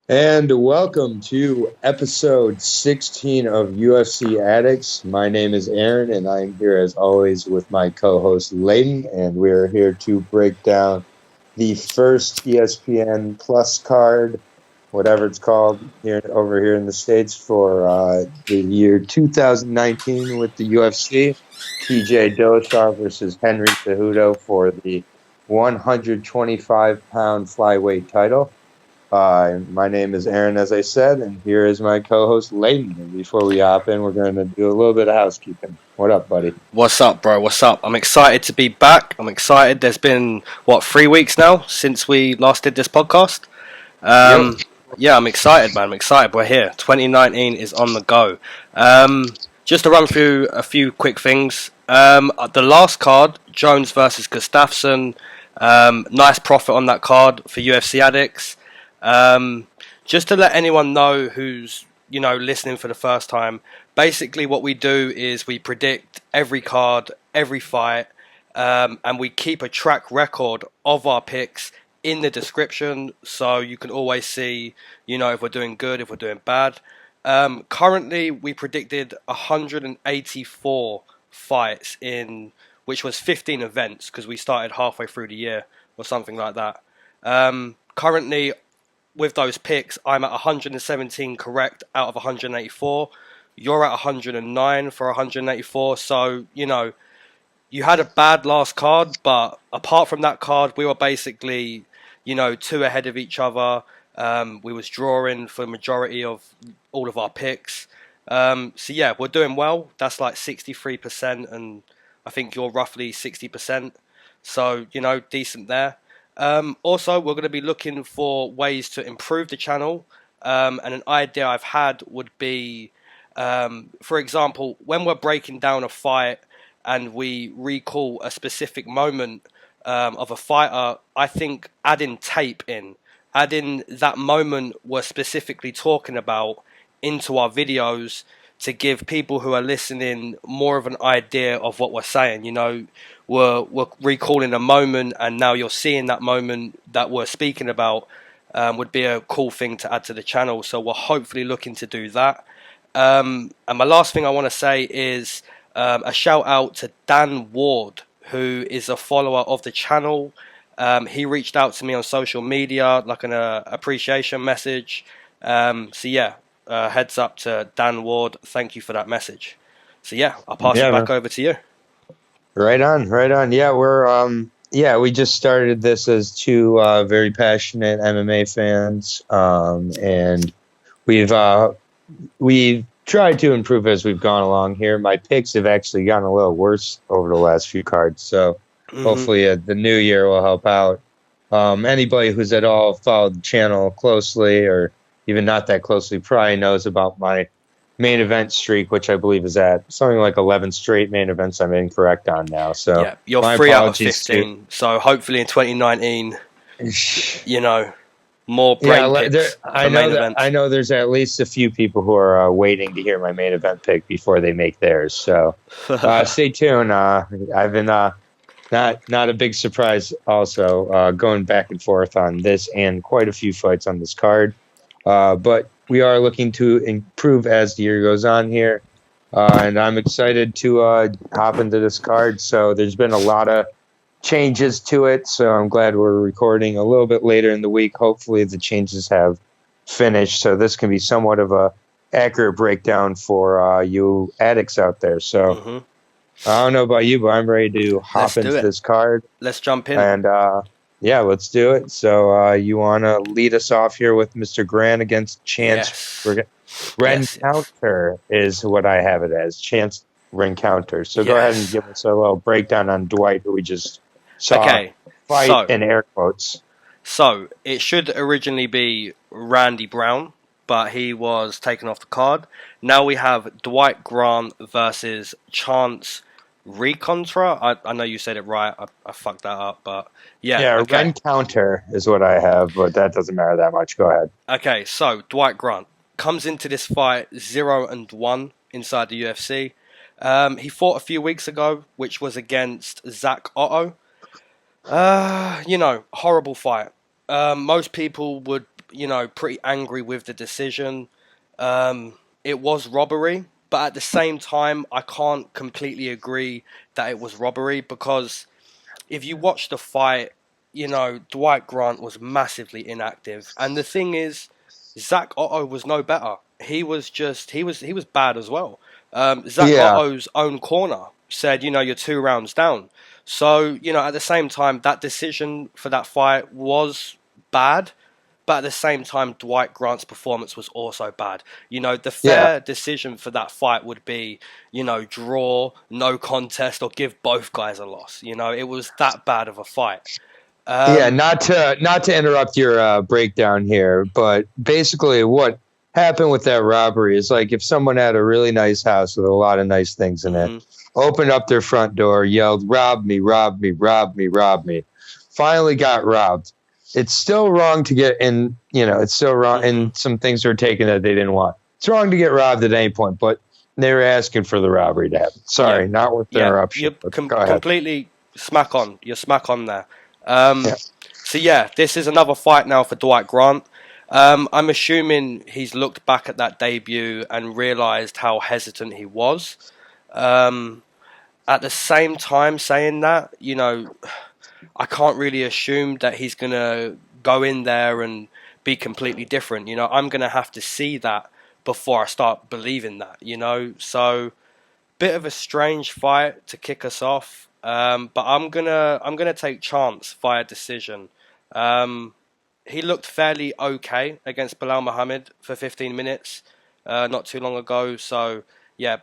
And welcome to episode 16 of UFC Addicts. My name is Aaron, and I'm here as always with my co-host Leyton, and we're here to break down the first ESPN Plus card, whatever it's called over here in the States for the year 2019 with the UFC. TJ Dillashaw versus Henry Cejudo for the 125-pound flyweight title. My name is Aaron, as I said, and here is my co-host Leyton. And before we hop in, we're going to do a little bit of housekeeping. What up, buddy? What's up, bro? What's up? I'm excited to be back. I'm excited. There's been, 3 weeks now since we last did this podcast? Yep. Yeah, I'm excited, man. I'm excited. We're here. 2019 is on the go. Just to run through a few quick things. The last card, Jones versus Gustafsson. Nice profit on that card for UFC addicts. Just to let anyone know who's, listening for the first time, basically what we do is we predict every card, every fight, and we keep a track record of our picks in the description, so you can always see, if we're doing good, if we're doing bad. Currently, we predicted 184 fights in, which was 15 events, because we started halfway through the year, or something like that. Currently, with those picks, I'm at 117 correct out of 184. You're at 109 for 184. So, you had a bad last card, but apart from that card, we were basically, two ahead of each other. We was drawing for the majority of all of our picks. So, yeah, we're doing well. That's like 63%, and I think you're roughly 60%. So, decent there. Also, we're going to be looking for ways to improve the channel, and an idea I've had would be, for example, when we're breaking down a fight and we recall a specific moment of a fighter, I think adding tape adding that moment we're specifically talking about into our videos to give people who are listening more of an idea of what we're saying. We're recalling a moment, and now you're seeing that moment that we're speaking about. Would be a cool thing to add to the channel, so we're hopefully looking to do that. And my last thing I want to say is a shout out to Dan Ward, who is a follower of the channel. He reached out to me on social media, like an appreciation message. So yeah, heads up to Dan Ward. Thank you for that message. So yeah, I'll pass it back over to you. Right on, right on. Yeah, we just started this as two very passionate MMA fans, and we've tried to improve as we've gone along here. My picks have actually gotten a little worse over the last few cards, so hopefully the new year will help out. Anybody who's at all followed the channel closely, or even not that closely, probably knows about my main event streak, which I believe is at something like 11 straight main events I'm incorrect on now. So yeah, you're 3 out of 15. So hopefully in 2019, more brain picks for main events. I know there's at least a few people who are waiting to hear my main event pick before they make theirs. So stay tuned. I've been not a big surprise. Also going back and forth on this and quite a few fights on this card, but we are looking to improve as the year goes on here, and I'm excited to hop into this card. So there's been a lot of changes to it, so I'm glad we're recording a little bit later in the week. Hopefully the changes have finished, so this can be somewhat of a accurate breakdown for you addicts out there. So I don't know about you, but I'm ready to hop into this card. Let's jump in. And yeah, let's do it. So you want to lead us off here with Mr. Grant against Chance. Recountree is what I have it as. Chance Recountree. So go ahead and give us a little breakdown on Dwight, who we just saw fight in air quotes. So it should originally be Randy Brown, but he was taken off the card. Now we have Dwight Grant versus Chance Recountree. I know you said it right. I fucked that up, but yeah. Yeah, Recountree is what I have, but that doesn't matter that much. Go ahead. Okay, so Dwight Grant comes into this fight 0-1 inside the UFC. He fought a few weeks ago, which was against Zach Otto. Horrible fight. Most people would pretty angry with the decision. It was robbery, but at the same time, I can't completely agree that it was robbery because if you watch the fight, Dwight Grant was massively inactive, and the thing is, Zach Otto was no better. He was bad as well. Zach Otto's own corner said, you're 2 rounds down. So, at the same time, that decision for that fight was bad. But at the same time, Dwight Grant's performance was also bad. The fair decision for that fight would be, draw, no contest, or give both guys a loss. It was that bad of a fight. Not to interrupt your breakdown here, but basically what happened with that robbery is like if someone had a really nice house with a lot of nice things in it, opened up their front door, yelled, "Rob me, rob me, rob me, rob me," finally got robbed. It's still wrong to get in, it's still wrong. And some things are taken that they didn't want. It's wrong to get robbed at any point, but they were asking for the robbery to happen. Sorry, not with the interruption. You're completely smack on. You're smack on there. So this is another fight now for Dwight Grant. I'm assuming he's looked back at that debut and realized how hesitant he was. At the same time saying that, I can't really assume that he's going to go in there and be completely different. I'm going to have to see that before I start believing that, So, bit of a strange fight to kick us off. But I'm gonna take chance via decision. He looked fairly okay against Belal Muhammad for 15 minutes not too long ago. So,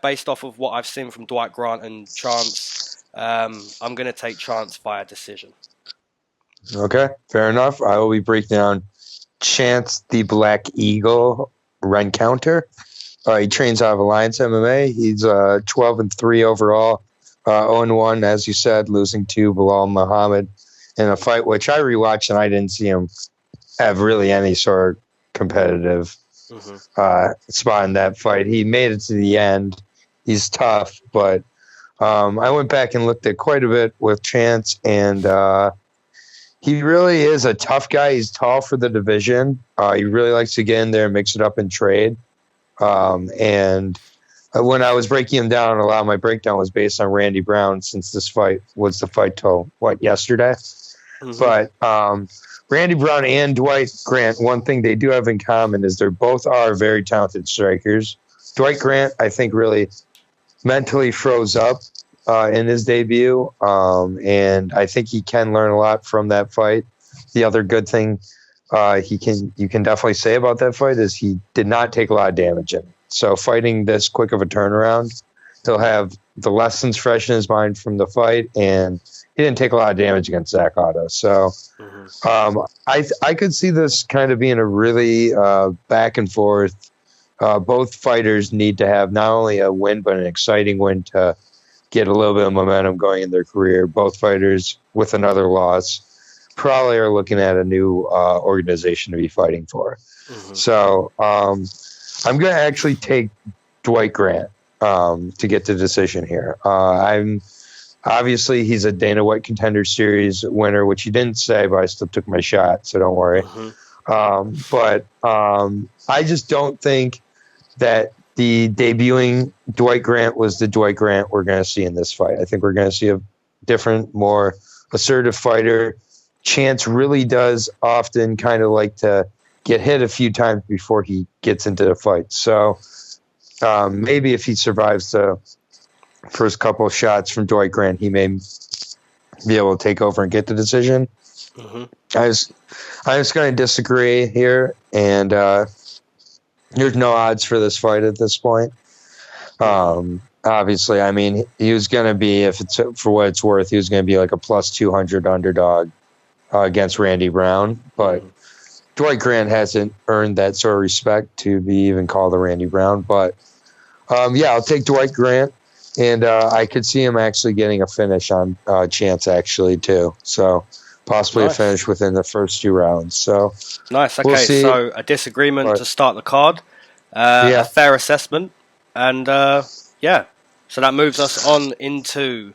based off of what I've seen from Dwight Grant and Chance, I'm going to take Chance via decision. Okay, fair enough. I will be breaking down Chance the Black Eagle Recountree. He trains out of Alliance MMA. He's 12-3 overall, 0-1, as you said, losing to Belal Muhammad in a fight which I rewatched and I didn't see him have really any sort of competitive spot in that fight. He made it to the end. He's tough, but I went back and looked at quite a bit with Chance, and he really is a tough guy. He's tall for the division. He really likes to get in there and mix it up and trade. And when I was breaking him down, a lot of my breakdown was based on Randy Brown, since this fight was the fight till, yesterday? But Randy Brown and Dwight Grant, one thing they do have in common is they both are very talented strikers. Dwight Grant, I think, really mentally froze up in his debut, and I think he can learn a lot from that fight. The other good thing you can definitely say about that fight is he did not take a lot of damage in. So fighting this quick of a turnaround, he'll have the lessons fresh in his mind from the fight, and he didn't take a lot of damage against Zach Otto. So I could see this kind of being a really back and forth. Both fighters need to have not only a win, but an exciting win to get a little bit of momentum going in their career. Both fighters with another loss probably are looking at a new organization to be fighting for. So I'm going to actually take Dwight Grant to get the decision here. Obviously, he's a Dana White Contender Series winner, which he didn't say, but I still took my shot, so don't worry. But I just don't think that the debuting Dwight Grant was the Dwight Grant we're going to see in this fight. I think we're going to see a different, more assertive fighter. Chance really does often kind of like to get hit a few times before he gets into the fight. So maybe if he survives the first couple of shots from Dwight Grant, he may be able to take over and get the decision. I was going to disagree here, and there's no odds for this fight at this point. Obviously, I mean, he was going to be, if it's for what it's worth, he was going to be like a plus 200 underdog against Randy Brown, but Dwight Grant hasn't earned that sort of respect to be even called a Randy Brown. But I'll take Dwight Grant, and I could see him actually getting a finish on Chance actually too. So possibly a finish within the first 2 rounds. So nice. Okay, so a disagreement to start the card, a fair assessment, and so that moves us on into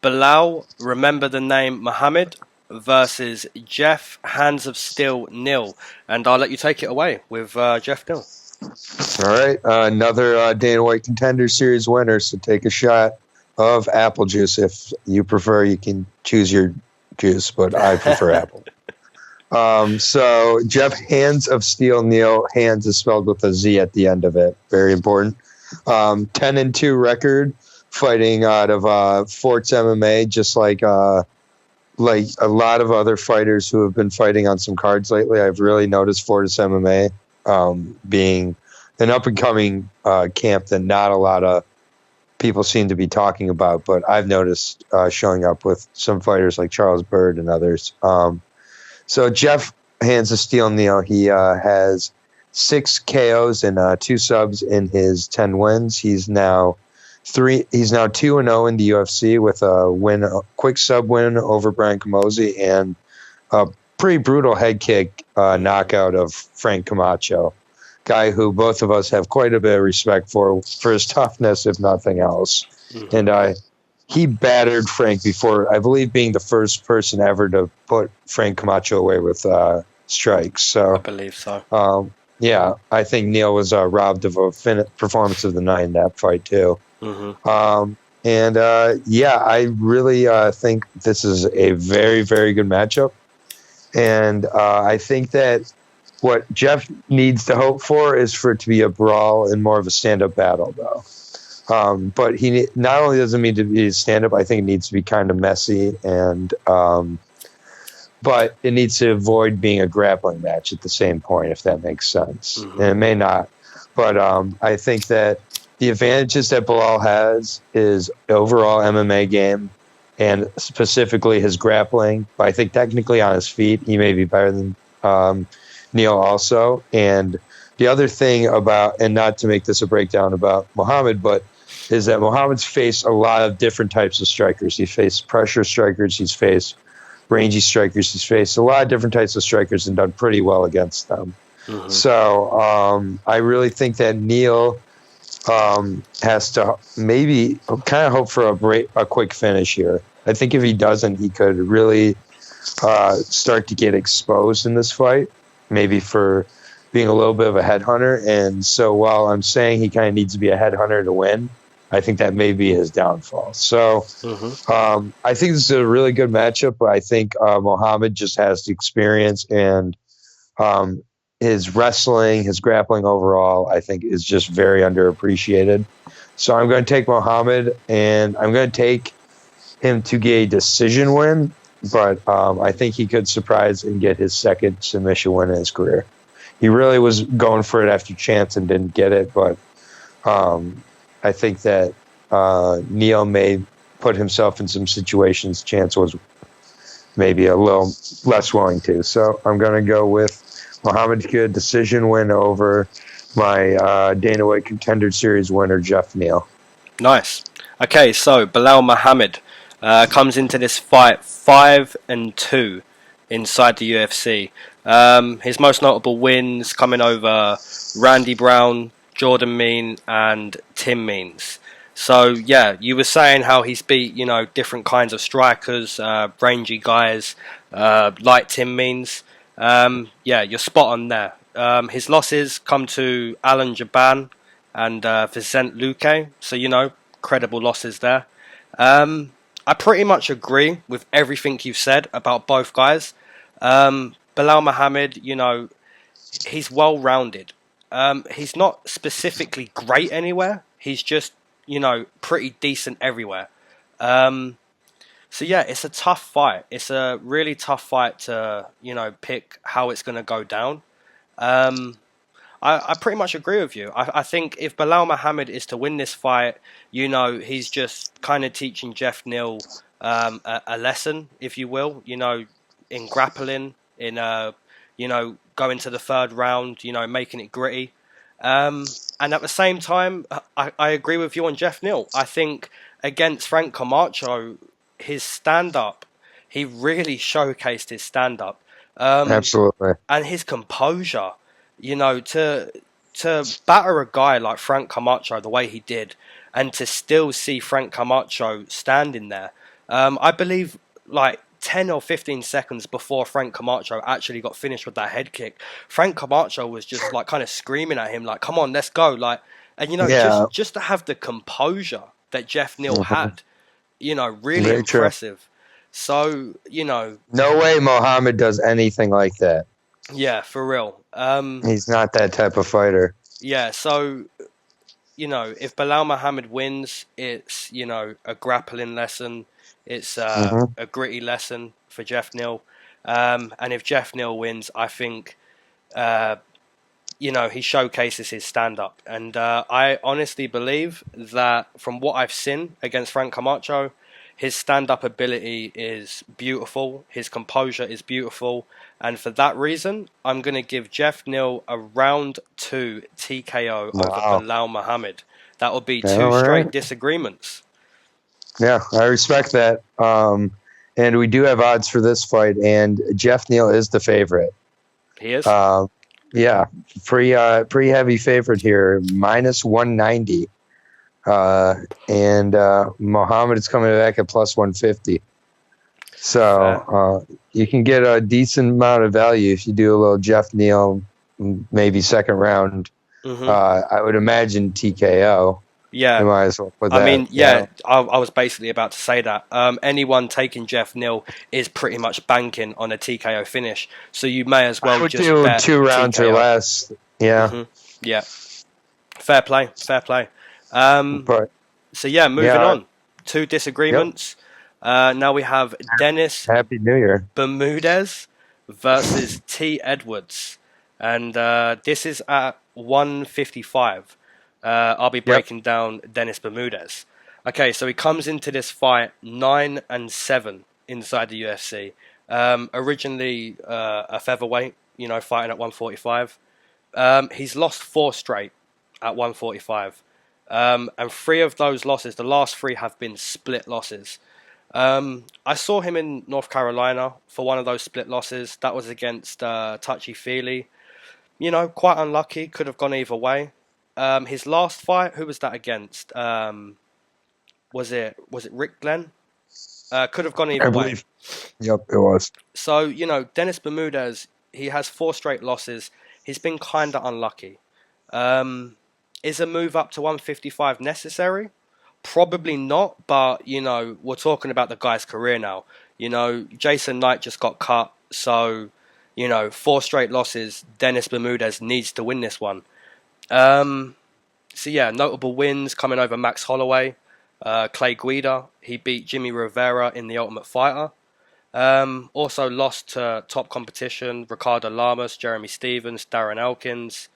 Belal. Remember the name Muhammad versus Geoff Hands of Steel Neal. And I'll let you take it away with Geoff Neal. All right, another Dana White Contender Series winner. So take a shot of apple juice. If you prefer, you can choose your juice, but I prefer apple. So Geoff Hands of Steel Neal. Hands is spelled with a Z at the end of it. Very important. 10-2 record, fighting out of Forts MMA, just like a lot of other fighters who have been fighting on some cards lately. I've really noticed Fortis MMA being an up-and-coming camp that not a lot of people seem to be talking about, but I've noticed showing up with some fighters like Charles Bird and others. So Geoff Hands of Steel Neal, he has 6 KOs and 2 subs in his 10 wins. He's now 2-0 in the UFC with a quick sub win over Brian Camozzi and a pretty brutal head kick knockout of Frank Camacho, guy who both of us have quite a bit of respect for his toughness, if nothing else. Mm-hmm. And he battered Frank before, I believe, being the first person ever to put Frank Camacho away with strikes. So I believe so. Yeah, I think Neal was robbed of a performance of the night in that fight too. Mm-hmm. I really think this is a very, very good matchup. And I think that what Geoff needs to hope for is for it to be a brawl and more of a stand-up battle, though. But he not only doesn't need to be stand-up, I think it needs to be kind of messy, and but it needs to avoid being a grappling match at the same point, if that makes sense. Mm-hmm. And it may not. But I think that the advantages that Belal has is overall MMA game and specifically his grappling. But I think technically on his feet, he may be better than Neal also. And the other thing about, and not to make this a breakdown about Muhammad, but is that Muhammad's faced a lot of different types of strikers. He's faced pressure strikers. He's faced rangy strikers. He's faced a lot of different types of strikers and done pretty well against them. Mm-hmm. So I really think that Neal has to maybe kind of hope for a quick finish here. I think if he doesn't, he could really start to get exposed in this fight, maybe for being a little bit of a headhunter. And so while I'm saying he kind of needs to be a headhunter to win, I think that may be his downfall. So I think this is a really good matchup, but I think Muhammad just has the experience, and his wrestling, his grappling overall, I think is just very underappreciated. So I'm going to take Muhammad, and I'm going to take him to get a decision win, but I think he could surprise and get his second submission win in his career. He really was going for it after Chance and didn't get it, but I think that Neal may put himself in some situations Chance was maybe a little less willing to. So I'm going to go with Muhammad to get a decision win over my Dana White Contender Series winner, Geoff Neal. Nice. Okay, so Belal Muhammad comes into this fight 5-2 inside the UFC. His most notable wins coming over Randy Brown, Jordan Mean, and Tim Means. So yeah, you were saying how he's beat, different kinds of strikers, rangy guys, like Tim Means. Yeah, you're spot on there. His losses come to Alan Jaban and VanZant Luque, so credible losses there. I pretty much agree with everything you've said about both guys. Belal Muhammad, he's well-rounded. He's not specifically great anywhere. He's just, pretty decent everywhere. So yeah, it's a tough fight. It's a really tough fight to, pick how it's going to go down. I pretty much agree with you. I think if Belal Muhammad is to win this fight, he's just kind of teaching Geoff Neal a lesson, if you will, in grappling, in, going to the third round, making it gritty. And at the same time, I agree with you on Geoff Neal. I think against Frank Camacho, his stand-up, he really showcased his stand-up. Absolutely. And his composure, to batter a guy like Frank Camacho the way he did, and to still see Frank Camacho standing there. I believe, 10 or 15 seconds before Frank Camacho actually got finished with that head kick. Frank Camacho was just like kind of screaming at him like, come on, let's go. Like, and you know, just to have the composure that Geoff Neal had, you know, really Very impressive. True. So, you know, no way Muhammad does anything like that. Yeah, for real. He's not that type of fighter. Yeah, so, you know, if Belal Muhammad wins, it's, you know, a grappling lesson. It's a gritty lesson for Geoff Neal. And if Geoff Neal wins, I think, you know, he showcases his stand-up. And I honestly believe that from what I've seen against Frank Camacho, his stand-up ability is beautiful. His composure is beautiful. And for that reason, I'm going to give Geoff Neal a round 2 TKO over Belal Muhammad. That will be 2 straight disagreements. Yeah, I respect that. And we do have odds for this fight, and Geoff Neal is the favorite. He is? Yeah, pretty heavy favorite here, minus 190. And Muhammad is coming back at plus 150. So you can get a decent amount of value if you do a little Geoff Neal, maybe second round. I would imagine TKO. Yeah, you might as well put that. I mean, I was basically about to say that. Anyone taking Geoff Neal is pretty much banking on a TKO finish. So you may as well just do bet 2 rounds TKO. or less. Yeah. Yeah. Fair play. So yeah, moving on. 2 disagreements. Now we have Dennis Happy New Year. Bermudez versus T. Edwards. And this is at 155. I'll be breaking down Dennis Bermudez. Okay, so he comes into this fight 9-7 inside the UFC. Originally a featherweight, you know, fighting at 145. He's lost 4 straight at 145. And 3 of those losses, the last 3 have been split losses. I saw him in North Carolina for one of those split losses. That was against Touchy Feely. You know, quite unlucky. Could have gone either way. His last fight, who was that against? Was it Rick Glenn? Could have gone either way. Yep, it was. So, you know, Dennis Bermudez, he has 4 straight losses. He's been kind of unlucky. Is a move up to 155 necessary? Probably not, but, you know, we're talking about the guy's career now. You know, Jason Knight just got cut, so, you know, 4 straight losses. Dennis Bermudez needs to win this one. So yeah, notable wins coming over Max Holloway, Clay Guida. He beat Jimmy Rivera in The Ultimate Fighter. Also lost to top competition, Ricardo Lamas, Jeremy Stevens, Darren Elkins.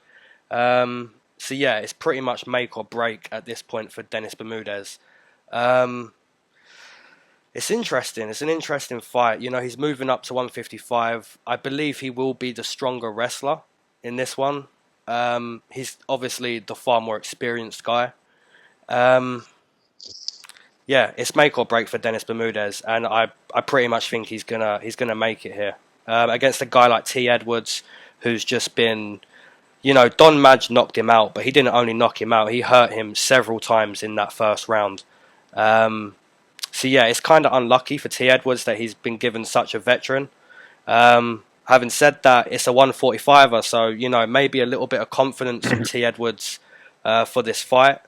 So yeah, it's pretty much make or break at this point for Dennis Bermudez. It's interesting. It's an interesting fight. You know, he's moving up to 155. I believe he will be the stronger wrestler in this one. He's obviously the far more experienced guy. Yeah, it's make or break for Dennis Bermudez, and I pretty much think he's gonna make it here against a guy like T. Edwards, who's just been, you know, Don Madge knocked him out, but he didn't only knock him out; he hurt him several times in that first round. So yeah, it's kind of unlucky for T. Edwards that he's been given such a veteran. Having said that, it's a 145er, so, you know, maybe a little bit of confidence from T. Edwards for this fight.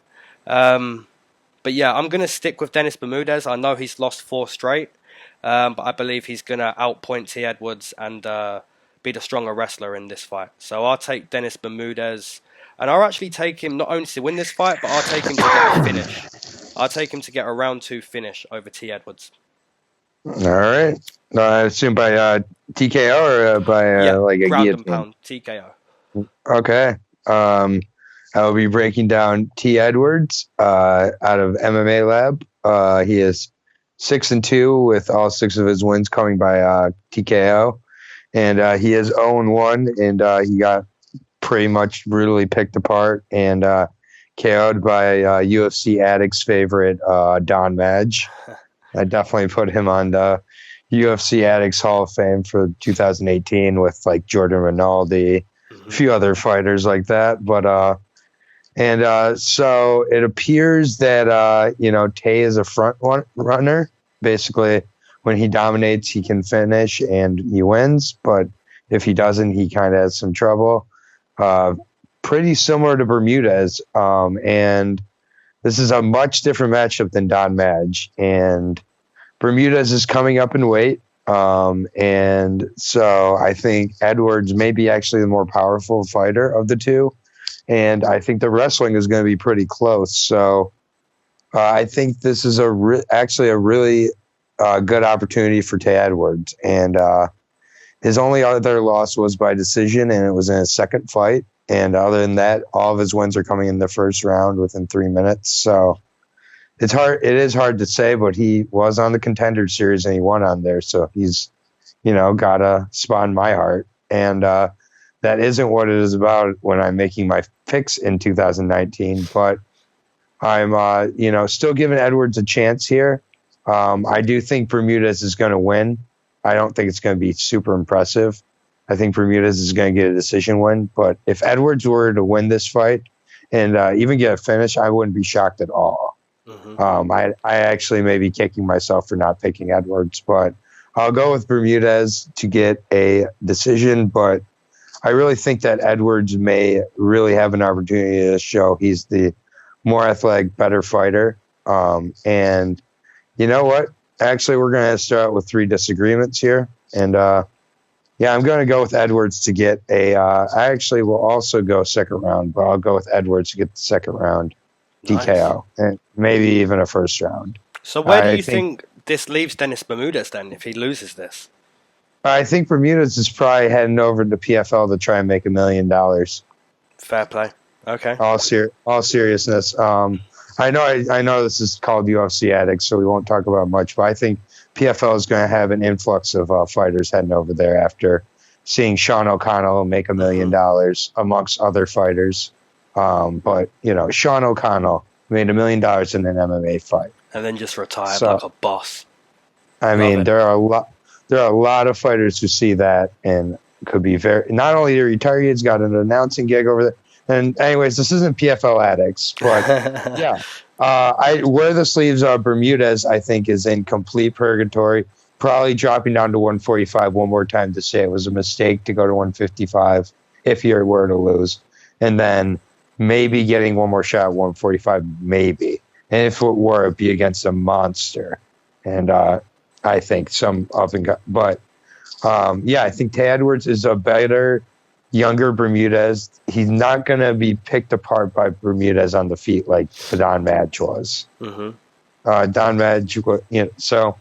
But yeah, I'm going to stick with Dennis Bermudez. I know he's lost 4 straight, but I believe he's going to outpoint T. Edwards and be the stronger wrestler in this fight. So I'll take Dennis Bermudez, and I'll actually take him not only to win this fight, but I'll take him to get a finish. I'll take him to get a round 2 finish over T. Edwards. All right. I assume by TKO or by like a ground guillotine? and pound TKO. Okay. I will be breaking down T. Edwards out of MMA Lab. He is 6-2 with all 6 of his wins coming by TKO, and he is 0-1, and he got pretty much brutally picked apart and KO'd by UFC Addict's favorite Don Madge. I definitely put him on the UFC Addicts Hall of Fame for 2018 with like Jordan Rinaldi, a few other fighters like that. But so it appears that you know, Tay is a front runner, basically when he dominates, he can finish and he wins. But if he doesn't, he kind of has some trouble. Pretty similar to Bermudez. And this is a much different matchup than Don Madge. And Bermudez is coming up in weight. And so I think Edwards may be actually the more powerful fighter of the two. And I think the wrestling is going to be pretty close. So I think this is actually a really good opportunity for Tay Edwards. And his only other loss was by decision, and it was in his second fight. And other than that, all of his wins are coming in the first round within 3 minutes. So it's hard. It is hard to say, but he was on the Contender Series and he won on there. So he's, got a spot in my heart. And that isn't what it is about when I'm making my picks in 2019. But I'm, still giving Edwards a chance here. I do think Bermudez is going to win. I don't think it's going to be super impressive. I think Bermudez is going to get a decision win. But if Edwards were to win this fight and even get a finish, I wouldn't be shocked at all. Mm-hmm. I actually may be kicking myself for not picking Edwards, but I'll go with Bermudez to get a decision. But I really think that Edwards may really have an opportunity to show he's the more athletic, better fighter. And you know what? Actually, we're going to start with 3 disagreements here. And I'm going to go with Edwards to get I actually will also go second round, but I'll go with Edwards to get the second round TKO, and maybe even a first round. So where do you think this leaves Dennis Bermudez then if he loses this? I think Bermudez is probably heading over to PFL to try and make $1 million. Fair play. Okay. All seriousness. I know this is called UFC Addicts, so we won't talk about much, but I think PFL is going to have an influx of fighters heading over there after seeing Sean O'Connell make $1 million amongst other fighters. But Sean O'Connell made $1 million in an MMA fight, and then just retired like a boss. I mean, there are a lot of fighters who see that and could be not only to retire, he's got an announcing gig over there. And anyways, this isn't PFL Addicts, but yeah, I wear the sleeves of Bermudez. I think is in complete purgatory. Probably dropping down to 145 one more time to say it was a mistake to go to 155 if he were to lose, and then maybe getting one more shot at 145, maybe. And if it were, it'd be against a monster. And I think some up and but I think Tay Edwards is a better, younger Bermudez. He's not going to be picked apart by Bermudez on the feet like Don Madge was. Mm-hmm. Don Madge, so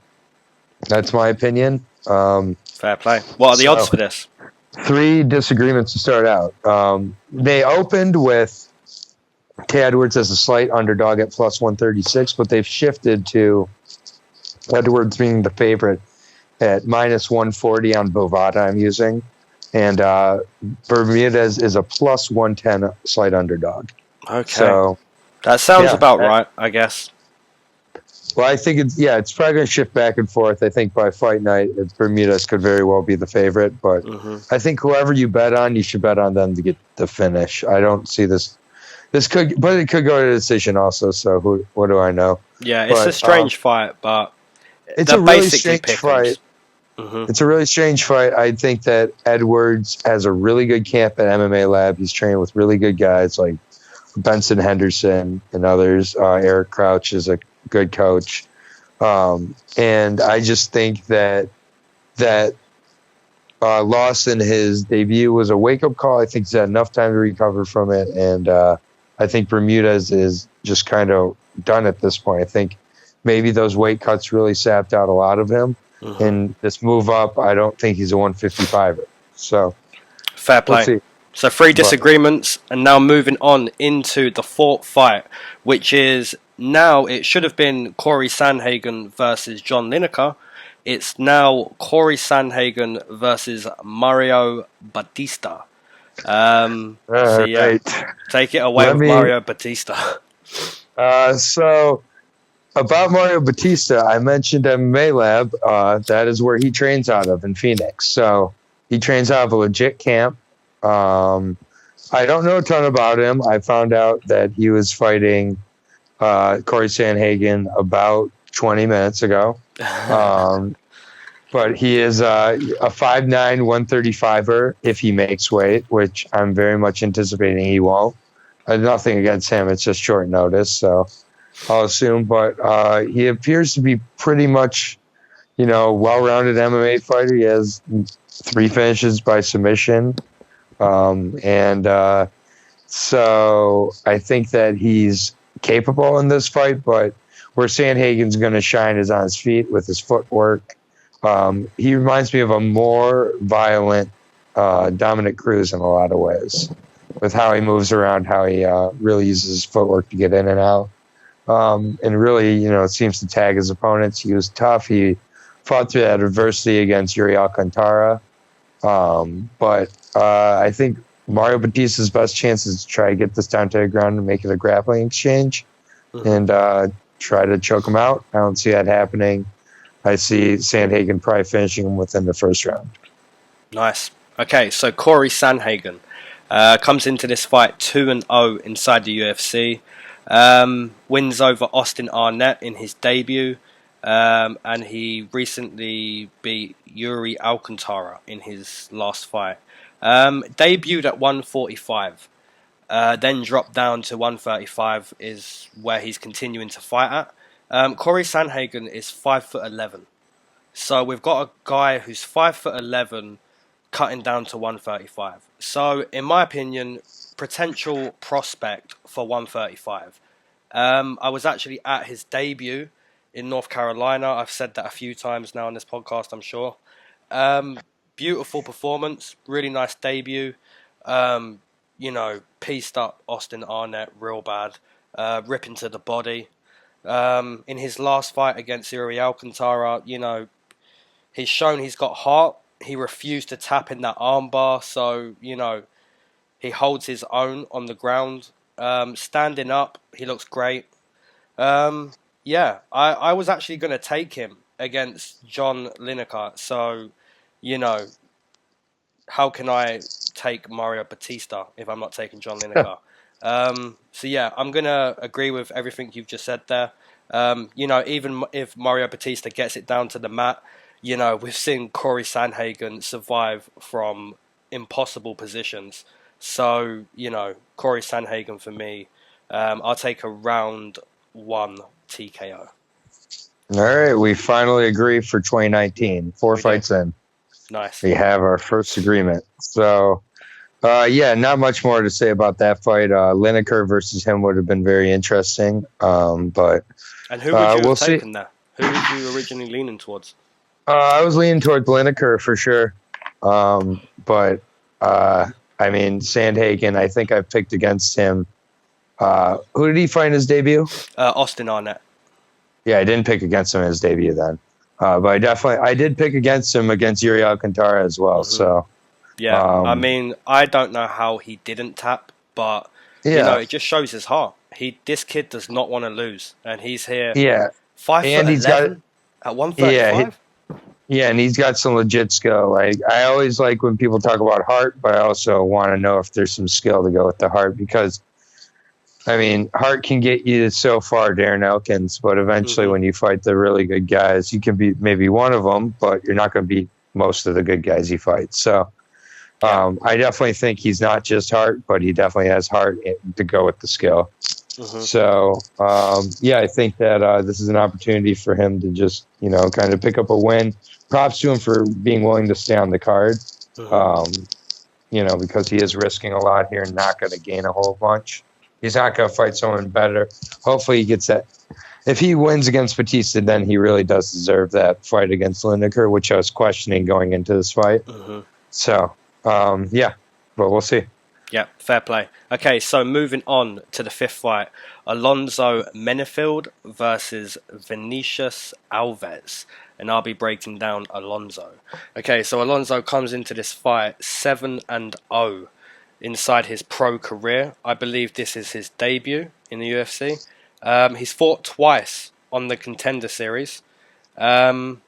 that's my opinion. Fair play. What are the odds for this? 3 disagreements to start out. They opened with Tay Edwards as a slight underdog at plus 136, but they've shifted to Edwards being the favorite at minus 140 on Bovada I'm using. And Bermudez is a plus 110 slight underdog. Okay. So that sounds about right, I guess. Well, I think it's probably going to shift back and forth. I think by fight night, Bermudez could very well be the favorite. But I think whoever you bet on, you should bet on them to get the finish. I don't see this. But it could go to decision also. So what do I know? Yeah, it's a strange fight, but it's a really strange fight. Mm-hmm. It's a really strange fight. I think that Edwards has a really good camp at MMA Lab. He's trained with really good guys like Benson Henderson and others. Eric Crouch is a good coach. And I just think that loss in his debut was a wake-up call. I think he's had enough time to recover from it. And I think Bermudez is just kind of done at this point. I think maybe those weight cuts really sapped out a lot of him. Mm-hmm. And this move up, I don't think he's a 155er. So fair play. So 3 disagreements, and now moving on into the 4th fight, which is now it should have been Corey Sandhagen versus John Lineker. It's now Corey Sandhagen versus Mario Bautista. Right. Take it away with Mario Bautista. So about Mario Bautista, I mentioned MMA Lab. That is where he trains out of in Phoenix. So he trains out of a legit camp. I don't know a ton about him. I found out that he was fighting Corey Sandhagen about 20 minutes ago. but he is a 5'9", 135er if he makes weight, which I'm very much anticipating he won't. Nothing against him. It's just short notice, so I'll assume. But he appears to be pretty much, well-rounded MMA fighter. He has 3 finishes by submission. So I think that he's capable in this fight, but where Sandhagen's going to shine is on his feet with his footwork. He reminds me of a more violent Dominic Cruz in a lot of ways, with how he moves around, how he really uses his footwork to get in and out. And really, seems to tag his opponents. He was tough. He fought through that adversity against Yuri Alcantara. But I think Mario Batista's best chance is to try to get this down to the ground and make it a grappling exchange and try to choke him out. I don't see that happening. I see Sandhagen probably finishing him within the first round. Nice. Okay, so Corey Sandhagen comes into this fight 2-0 inside the UFC. Wins over Austin Arnett in his debut. And he recently beat Yuri Alcantara in his last fight. Debuted at 145. Then dropped down to 135 is where he's continuing to fight at. Corey Sandhagen is 5'11". So we've got a guy who's 5'11", cutting down to 135. So in my opinion, potential prospect for 135. I was actually at his debut in North Carolina. I've said that a few times now on this podcast, I'm sure. Beautiful performance, really nice debut. Pieced up Austin Arnett real bad, ripping to the body. In his last fight against Yuri Alcantara, he's shown he's got heart. He refused to tap in that armbar, so, he holds his own on the ground. Standing up, he looks great. I was actually going to take him against John Lineker, so, how can I take Mario Bautista if I'm not taking John Lineker? I'm going to agree with everything you've just said there. Even if Mario Bautista gets it down to the mat, we've seen Corey Sandhagen survive from impossible positions. So, Corey Sandhagen for me, I'll take a round 1 TKO. All right, we finally agree for 2019. 4 fights in. Nice. We have our first agreement. So, not much more to say about that fight. Lineker versus him would have been very interesting. And who would you have taken there? Who were you originally leaning towards? I was leaning towards Lineker for sure. Sandhagen, I think I picked against him. Who did he fight in his debut? Austin Arnett. Yeah, I didn't pick against him in his debut then. But I did pick against him against Yuri Alcantara as well. Mm-hmm. So, yeah, I don't know how he didn't tap, but it just shows his heart. This kid does not want to lose, and he's here. Yeah, 5'11" at 135. Yeah, and he's got some legit skill. I always like when people talk about heart, but I also want to know if there's some skill to go with the heart because, heart can get you so far, Darren Elkins, but eventually when you fight the really good guys, you can be maybe one of them, but you're not going to beat most of the good guys he fights. So I definitely think he's not just heart, but he definitely has heart to go with the skill. Mm-hmm. So, I think that this is an opportunity for him to just, kind of pick up a win. Props to him for being willing to stay on the card, because he is risking a lot here and not going to gain a whole bunch. He's not going to fight someone better. Hopefully he gets that. If he wins against Bautista, then he really does deserve that fight against Lineker, which I was questioning going into this fight. Mm-hmm. So, but we'll see. Yeah, fair play. Okay, so moving on to the 5th fight. Alonzo Menifield versus Vinicius Alves. And I'll be breaking down Alonzo. Okay, so Alonzo comes into this fight 7-0 inside his pro career. I believe this is his debut in the UFC. He's fought twice on the Contender Series. So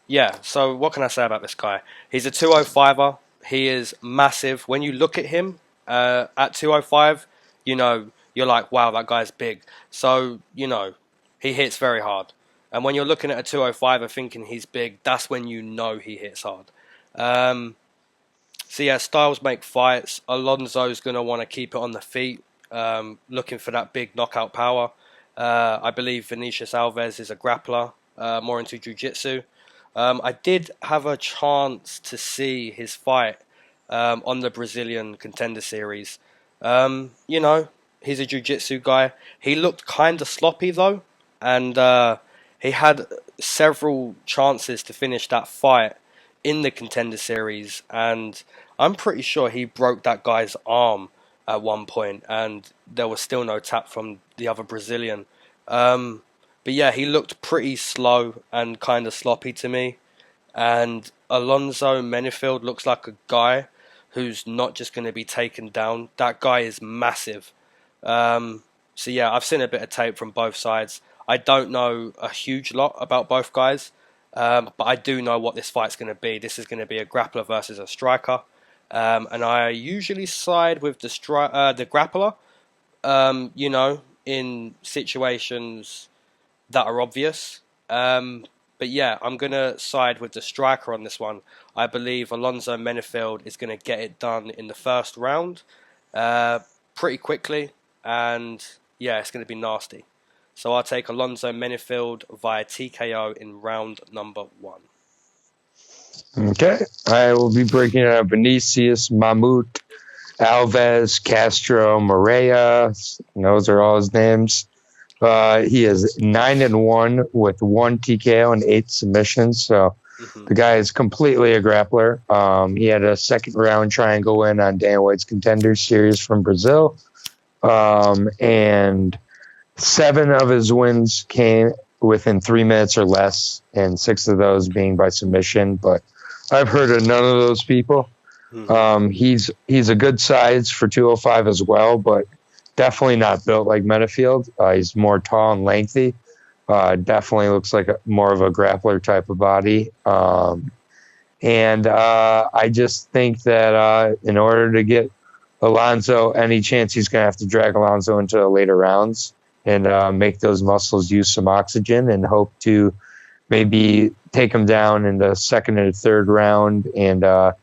what can I say about this guy? He's a 205er. He is massive. When you look at him, at 205, you're like, wow, that guy's big. So, he hits very hard. And when you're looking at a 205 and thinking he's big, that's when you know he hits hard. So yeah, styles make fights. Alonso's going to want to keep it on the feet, looking for that big knockout power. I believe Vinicius Alves is a grappler, more into jiu-jitsu. I did have a chance to see his fight on the Brazilian Contender Series. You know, he's a jiu-jitsu guy. He looked kind of sloppy though, and he had several chances to finish that fight in the Contender Series, and I'm pretty sure he broke that guy's arm at one point, and there was still no tap from the other Brazilian. But yeah, he looked pretty slow and kind of sloppy to me. And Alonso Menifield looks like a guy who's not just going to be taken down. That guy is massive. So yeah, I've seen a bit of tape from both sides. I don't know a huge lot about both guys, but I do know what this fight's going to be. This is going to be a grappler versus a striker. And I usually side with the grappler, you know, in situations that are obvious. But yeah, I'm going to side with the striker on this one. I believe Alonso Menifield is going to get it done in the first round pretty quickly. And yeah, it's going to be nasty. So I'll take Alonso Menifield via TKO in round number 1. Okay. I will be breaking out Vinicius, Mahmoud, Alves, Castro, Moreira. Those are all his names. He is 9-1 with 1 TKO and 8 submissions. So the guy is completely a grappler. He had a second round triangle win on Dana White's Contender Series from Brazil. And 7 of his wins came within 3 minutes or less, and 6 of those being by submission. But I've heard of none of those people. He's a good size for 205 as well, but definitely not built like Menifield. He's more tall and lengthy. Definitely looks like more of a grappler type of body. And I just think that in order to get Alonso any chance, he's going to have to drag Alonso into the later rounds and make those muscles use some oxygen and hope to maybe take him down in the second and third round and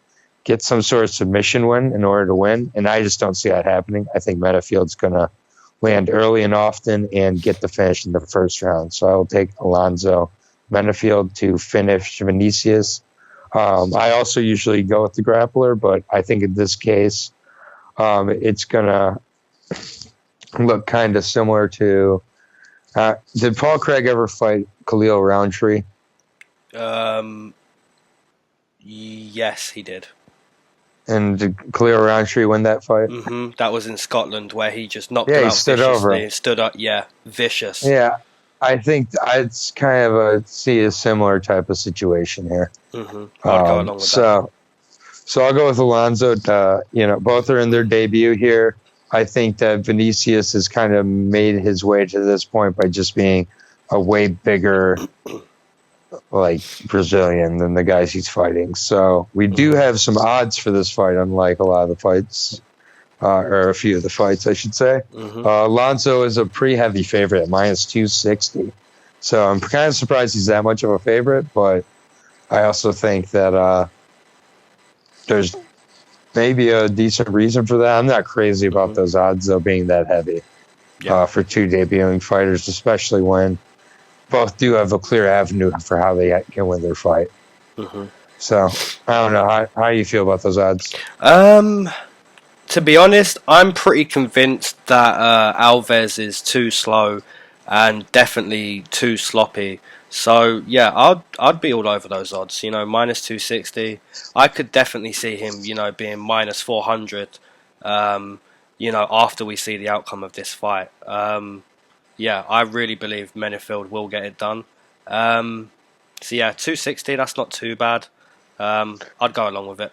get some sort of submission win in order to win. And I just don't see that happening. I think Menifield's going to land early and often and get the finish in the first round. So I'll take Alonso Menifield to finish Vinicius. I also usually go with the grappler, but I think in this case, it's going to look kind of similar to... did Paul Craig ever fight Khalil Roundtree? Yes, he did. And did Khalil Roundtree win that fight? That was in Scotland, where he just knocked him out. He stood over him. He stood up, yeah, vicious. Yeah, I think it's kind of see a similar type of situation here. I'd go along with that. So I'll go with Alonso. Both are in their debut here. I think that Vinicius has kind of made his way to this point by just being a way bigger, like, Brazilian than the guys he's fighting. So we do have some odds for this fight, unlike a lot of the fights, or a few of the fights, I should say. Alonso is a pretty heavy favorite at minus 260. So I'm kind of surprised he's that much of a favorite, but I also think that there's maybe a decent reason for that. I'm not crazy about those odds, though, being that heavy for 2 debuting fighters, especially when both do have a clear avenue for how they can win their fight. So, I don't know. How do you feel about those odds? To be honest, I'm pretty convinced that Alves is too slow and definitely too sloppy. So yeah, I'd be all over those odds. Minus 260. I could definitely see him, being minus 400. After we see the outcome of this fight. Yeah, I really believe Menifield will get it done. So yeah, 260. That's not too bad. I'd go along with it.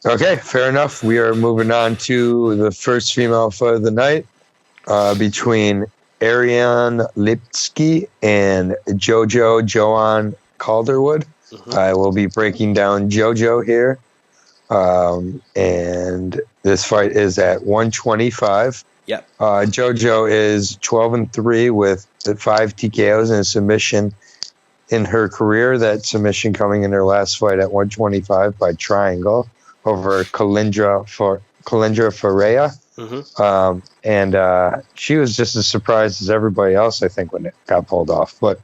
Okay, fair enough. We are moving on to the first female fight of the night between Ariane Lipski and Joanne Calderwood. I will be breaking down JoJo here. And this fight is at 125. Yep. JoJo is 12-3 with 5 TKOs and a submission in her career. That submission coming in her last fight at 125 by triangle over Kalindra Ferreira. And she was just as surprised as everybody else, I think, when it got pulled off. But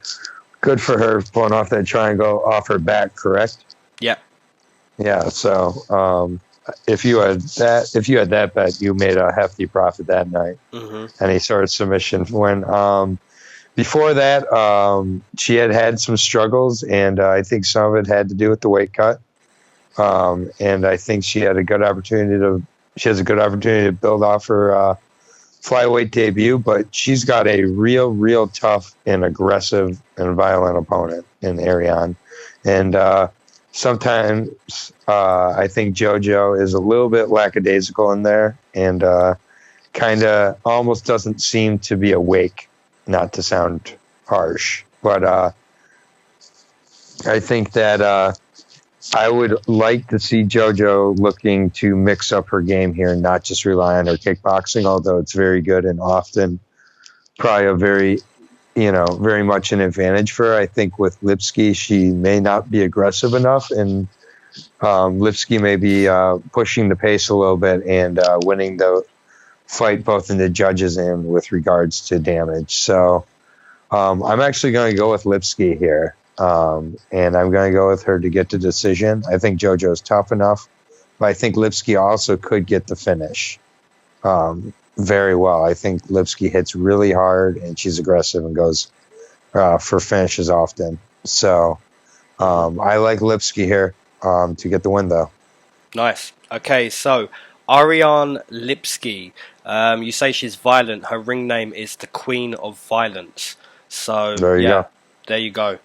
good for her pulling off that triangle off her back, correct? Yeah. Yeah, so if you had that bet, you made a hefty profit that night. Any sort of submission when before that, she had some struggles, and I think some of it had to do with the weight cut. And I think she has a good opportunity to build off her flyweight debut, but she's got a real tough and aggressive and violent opponent in Ariane. And sometimes I think JoJo is a little bit lackadaisical in there and kind of almost doesn't seem to be awake, not to sound harsh. But I think that I would like to see JoJo looking to mix up her game here and not just rely on her kickboxing, although it's very good and often probably a very much an advantage for her. I think with Lipski, she may not be aggressive enough, and Lipski may be pushing the pace a little bit and winning the fight both in the judges and with regards to damage. So I'm actually going to go with Lipski here. And I'm going to go with her to get the decision. I think JoJo's tough enough, but I think Lipski also could get the finish very well. I think Lipski hits really hard, and she's aggressive and goes for finishes often. So I like Lipski here to get the win, though. Nice. Okay, so Ariane Lipski. You say she's violent. Her ring name is the Queen of Violence. So there you go.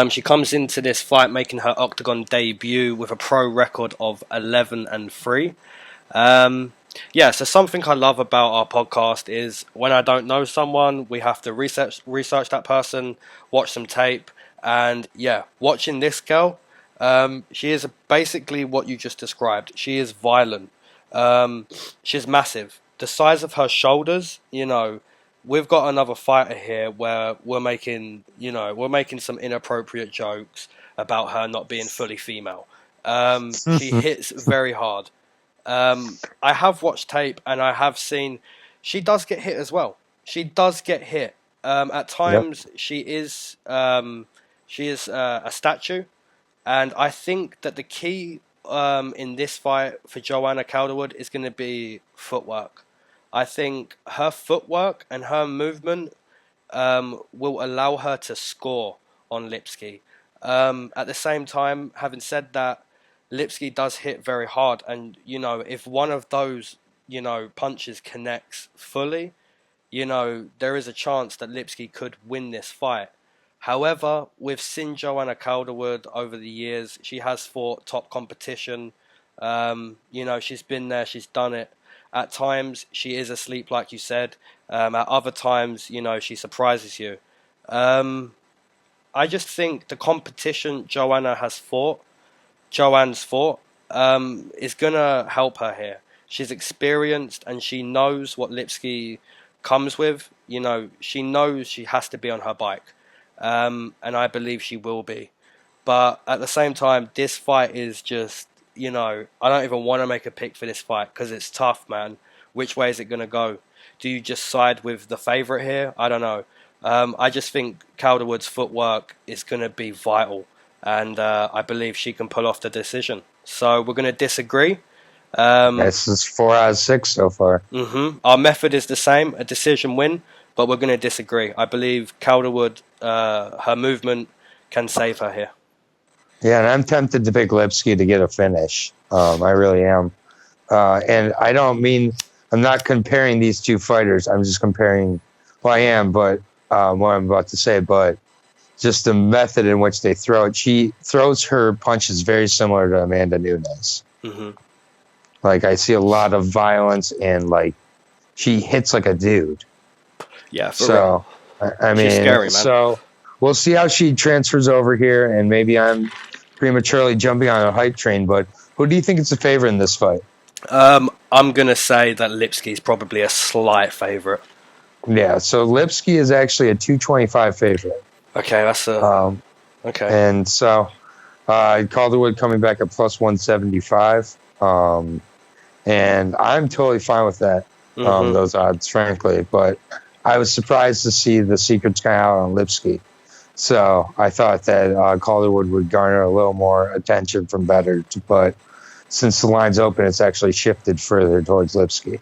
She comes into this fight making her octagon debut with a pro record of 11-3. So something I love about our podcast is when I don't know someone, we have to research that person, watch some tape, and watching this girl, she is basically what you just described. She is violent. She's massive. The size of her shoulders, we've got another fighter here where we're making some inappropriate jokes about her not being fully female. She hits very hard. I have watched tape and I have seen she does get hit as well. She does get hit. At times she is a statue, and I think that the key in this fight for Joanna Calderwood is going to be footwork. I think her footwork and her movement will allow her to score on Lipski. At the same time, having said that, Lipski does hit very hard. And, if one of those, punches connects fully, there is a chance that Lipski could win this fight. However, we've seen Joanna Calderwood over the years. She has fought top competition. She's been there. She's done it. At times, she is asleep, like you said. At other times, she surprises you. I just think the competition Joanne's fought, is going to help her here. She's experienced and she knows what Lipski comes with. She knows she has to be on her bike. And I believe she will be. But at the same time, this fight is just... I don't even want to make a pick for this fight because it's tough, man. Which way is it going to go? Do you just side with the favourite here? I don't know. I just think Calderwood's footwork is going to be vital, and I believe she can pull off the decision. So we're going to disagree. This is 4 out of 6 so far. Our method is the same, a decision win, but we're going to disagree. I believe Calderwood, her movement can save her here. Yeah, and I'm tempted to pick Lipski to get a finish. I really am. And I don't mean, I'm not comparing these two fighters. I'm just comparing, I am, but what I'm about to say, but just the method in which they throw it. She throws her punches very similar to Amanda Nunes. Like, I see a lot of violence and, she hits like a dude. Yeah, for real. I mean, she's scary, man. So we'll see how she transfers over here, and maybe I'm prematurely jumping on a hype train, but who do you think is the favorite in this fight? I'm going to say that Lipski's probably a slight favourite. Yeah, so Lipski is actually a 225 favorite. Okay, that's a... okay. And so Calderwood coming back at plus 175. And I'm totally fine with that, those odds, frankly. But I was surprised to see the secrets come out on Lipski. So I thought that Calderwood would garner a little more attention from bettors. But since the line's open, it's actually shifted further towards Lipski.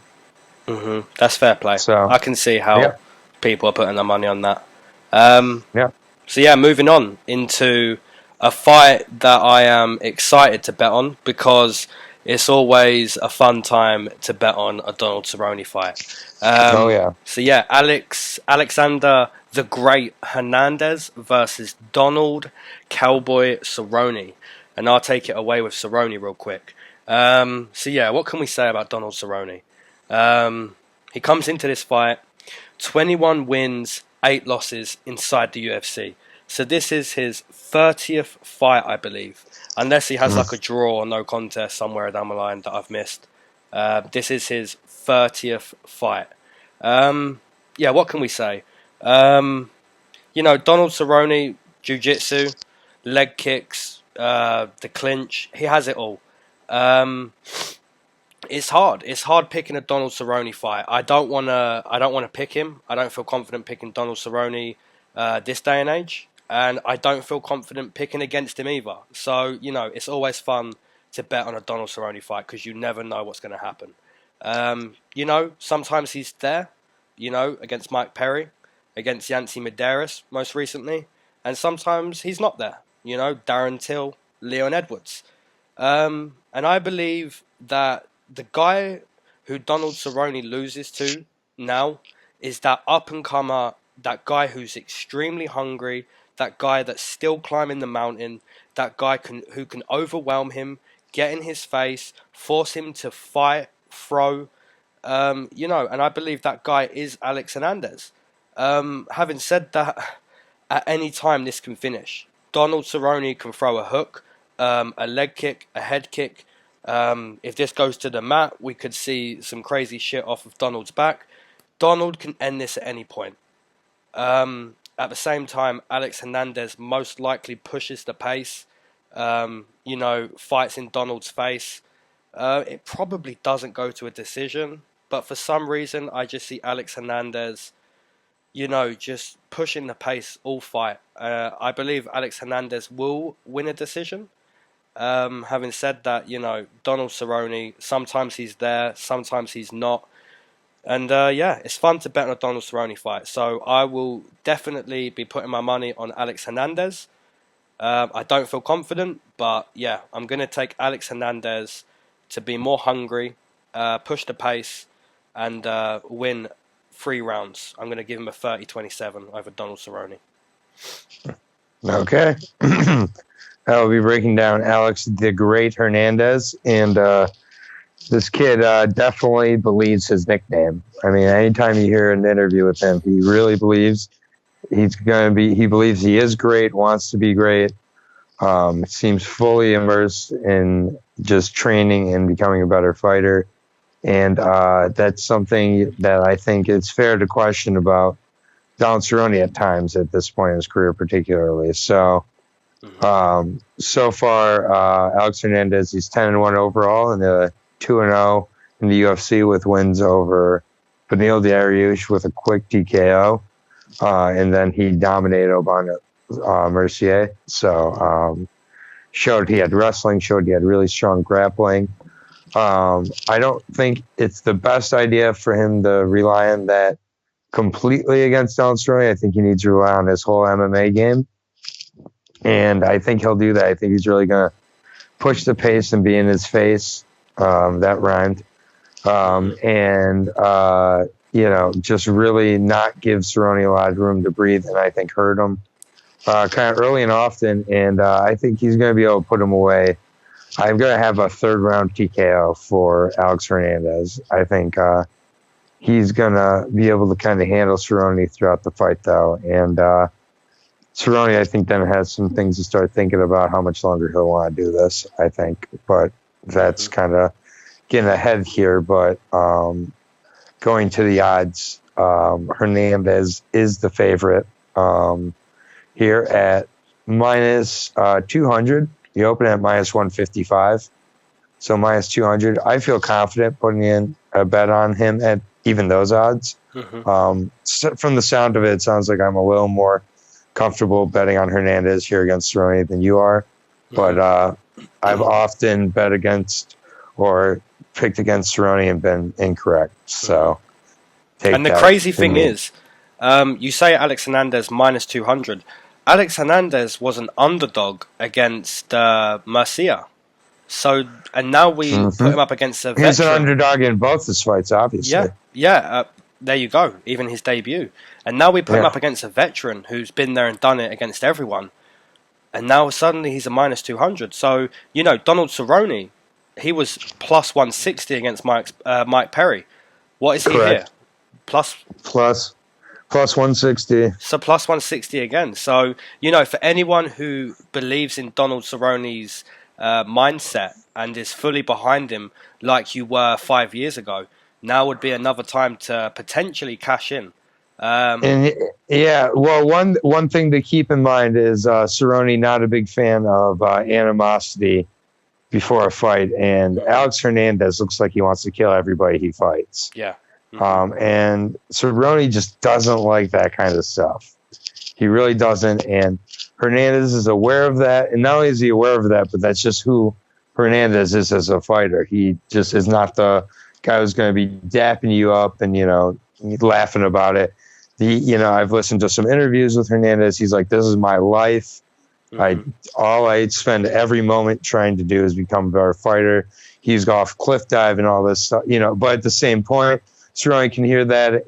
That's fair play. So I can see how people are putting their money on that. So yeah, moving on into a fight that I am excited to bet on because it's always a fun time to bet on a Donald Cerrone fight. So yeah, Alexander the Great Hernandez versus Donald Cowboy Cerrone. And I'll take it away with Cerrone real quick. So yeah, what can we say about Donald Cerrone? He comes into this fight, 21 wins, 8 losses inside the UFC. So this is his 30th fight, I believe. Unless he has like a draw or no contest somewhere down the line that I've missed. This is his 30th fight. Yeah, what can we say? Donald Cerrone, jiu-jitsu, leg kicks, the clinch, he has it all. It's hard. It's hard picking a Donald Cerrone fight. I don't want to pick him. I don't feel confident picking Donald Cerrone this day and age. And I don't feel confident picking against him either. So, it's always fun to bet on a Donald Cerrone fight because you never know what's going to happen. Sometimes he's there, against Mike Perry, against Yancy Medeiros most recently. And sometimes he's not there, Darren Till, Leon Edwards. And I believe that the guy who Donald Cerrone loses to now is that up-and-comer, that guy who's extremely hungry, that guy that's still climbing the mountain, that guy who can overwhelm him, get in his face, force him to fight, throw, and I believe that guy is Alex Hernandez. Having said that, at any time this can finish. Donald Cerrone can throw a hook, a leg kick, a head kick. If this goes to the mat, we could see some crazy shit off of Donald's back. Donald can end this at any point. At the same time, Alex Hernandez most likely pushes the pace, fights in Donald's face. It probably doesn't go to a decision, but for some reason, I just see Alex Hernandez, just pushing the pace all fight. I believe Alex Hernandez will win a decision. Having said that, Donald Cerrone, sometimes he's there, sometimes he's not. And it's fun to bet on a Donald Cerrone fight. So I will definitely be putting my money on Alex Hernandez. I don't feel confident, but yeah, I'm going to take Alex Hernandez to be more hungry, push the pace, and win 3 rounds. I'm going to give him a 30-27 over Donald Cerrone. Okay. I'll be breaking down Alex the Great Hernandez, and this kid definitely believes his nickname. I mean, anytime you hear an interview with him, he really believes he believes he is great, wants to be great, seems fully immersed in just training and becoming a better fighter. And that's something that I think it's fair to question about Donald Cerrone at times at this point in his career, particularly. So, so far, Alex Hernandez, he's 10-1 overall and 2-0 in the UFC with wins over Benavidez with a quick TKO. And then he dominated Obama Mercier. So, showed he had wrestling, showed he had really strong grappling. I don't think it's the best idea for him to rely on that completely against Donald Cerrone. I think he needs to rely on his whole MMA game. And I think he'll do that. I think he's really going to push the pace and be in his face. That rhymed. Just really not give Cerrone a lot of room to breathe, and I think hurt him kind of early and often. And I think he's going to be able to put him away. I'm going to have a 3rd round TKO for Alex Hernandez. I think he's going to be able to kind of handle Cerrone throughout the fight, though. And Cerrone, I think, then has some things to start thinking about how much longer he'll want to do this, I think. But that's kind of getting ahead here. But going to the odds, Hernandez is the favorite here at minus 200. You open at minus 155. So minus 200. I feel confident putting in a bet on him at even those odds. So from the sound of it, it sounds like I'm a little more comfortable betting on Hernandez here against Cerrone than you are. But I've often bet against or picked against Cerrone and been incorrect. So and the crazy thing is, you say Alex Hernandez minus 200. Alex Hernandez was an underdog against Murcia. So, and now we put him up against a veteran. He's an underdog in both his fights, obviously. Yeah. There you go. Even his debut. And now we put him up against a veteran who's been there and done it against everyone. And now suddenly he's a minus 200. So, Donald Cerrone, he was plus 160 against Mike Perry. What is he here? Plus 160. So plus 160 again. So, for anyone who believes in Donald Cerrone's mindset and is fully behind him like you were 5 years ago, now would be another time to potentially cash in. One thing to keep in mind is Cerrone not a big fan of animosity before a fight, and Alex Hernandez looks like he wants to kill everybody he fights. Yeah. And Cerrone just doesn't like that kind of stuff. He really doesn't, and Hernandez is aware of that, and not only is he aware of that, but that's just who Hernandez is as a fighter. He just is not the guy who's going to be dapping you up and, laughing about it. I've listened to some interviews with Hernandez. He's like, this is my life. All I spend every moment trying to do is become a better fighter. He's off cliff dive and all this stuff, but at the same point, Cerrone can hear that.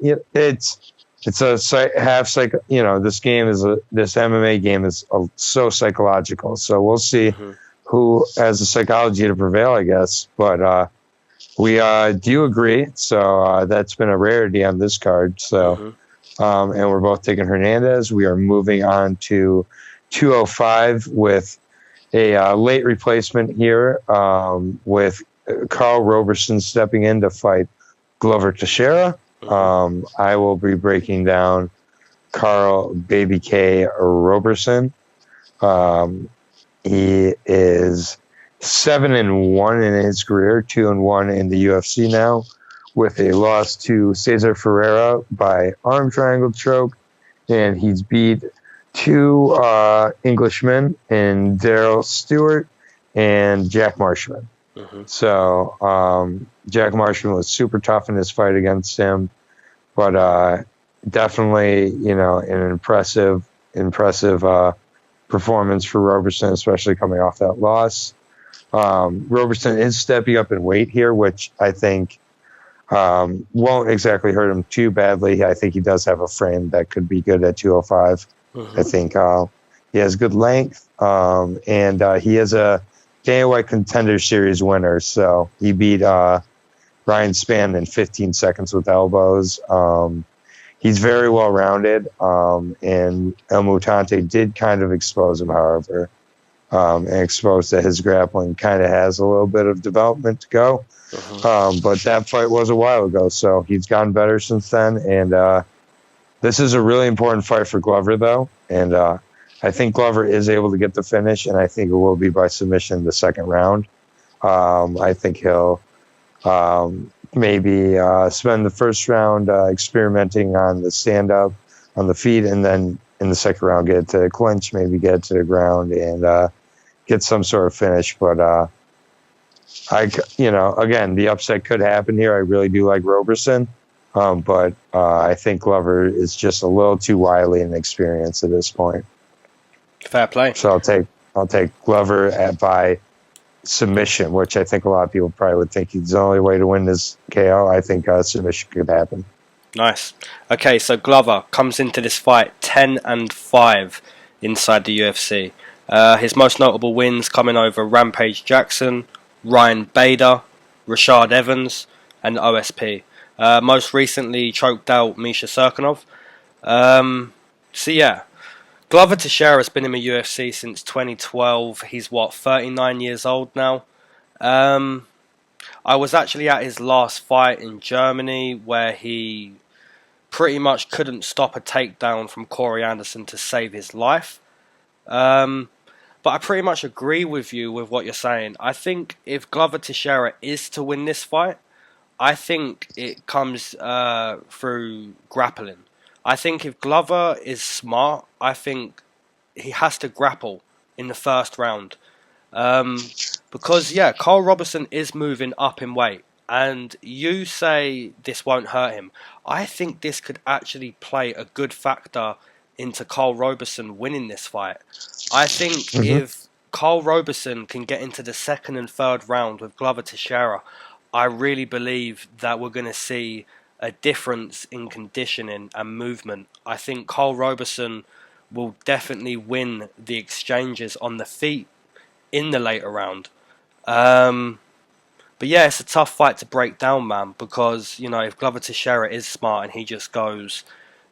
It's a half psych. This game this MMA game is so psychological. So we'll see who has the psychology to prevail, I guess. But we do agree. So that's been a rarity on this card. So and we're both taking Hernandez. We are moving on to 205 with a late replacement here with Carl Roberson stepping in to fight Glover Teixeira. I will be breaking down Carl Baby K Roberson. He is 7-1 in his career, 2-1 in the UFC now, with a loss to Cesar Ferreira by arm triangle choke, and he's beat two Englishmen in Daryl Stewart and Jack Marshman. So Jack Marshman was super tough in his fight against him, but definitely an impressive performance for Roberson, especially coming off that loss. Roberson is stepping up in weight here, which I think won't exactly hurt him too badly. I think he does have a frame that could be good at 205. I think he has good length, and he is a Dana White Contender Series winner. So he beat Ryan Spann in 15 seconds with elbows. He's very well rounded, and El Mutante did kind of expose him, however, and exposed that his grappling kind of has a little bit of development to go. But that fight was a while ago, so he's gotten better since then. And this is a really important fight for Glover, though. And I think Glover is able to get the finish, and I think it will be by submission in the second round. I think he'll maybe spend the first round experimenting on the stand-up, on the feet, and then in the second round get to clinch, maybe get to the ground, and get some sort of finish. But again, the upset could happen here. I really do like Roberson, but I think Glover is just a little too wily and experienced at this point. Fair play. So I'll take Glover by submission, which I think a lot of people probably would think he's the only way to win this KO. I think submission could happen. Nice. Okay, so Glover comes into this fight 10-5 inside the UFC. His most notable wins coming over Rampage Jackson, Ryan Bader, Rashad Evans, and OSP. Most recently choked out Misha Serkinov. Glover Teixeira has been in the UFC since 2012. He's 39 years old now. I was actually at his last fight in Germany where he pretty much couldn't stop a takedown from Corey Anderson to save his life. But I pretty much agree with you with what you're saying. I think if Glover Teixeira is to win this fight, I think it comes through grappling. I think if Glover is smart, I think he has to grapple in the first round. Because, yeah, Carl Roberson is moving up in weight. And you say this won't hurt him. I think this could actually play a good factor into Carl Roberson winning this fight. I think if Carl Roberson can get into the second and third round with Glover Teixeira, I really believe that we're going to see a difference in conditioning and movement. I think Carl Roberson will definitely win the exchanges on the feet in the later round. But yeah, it's a tough fight to break down, man, because, you know, if Glover Teixeira is smart and he just goes,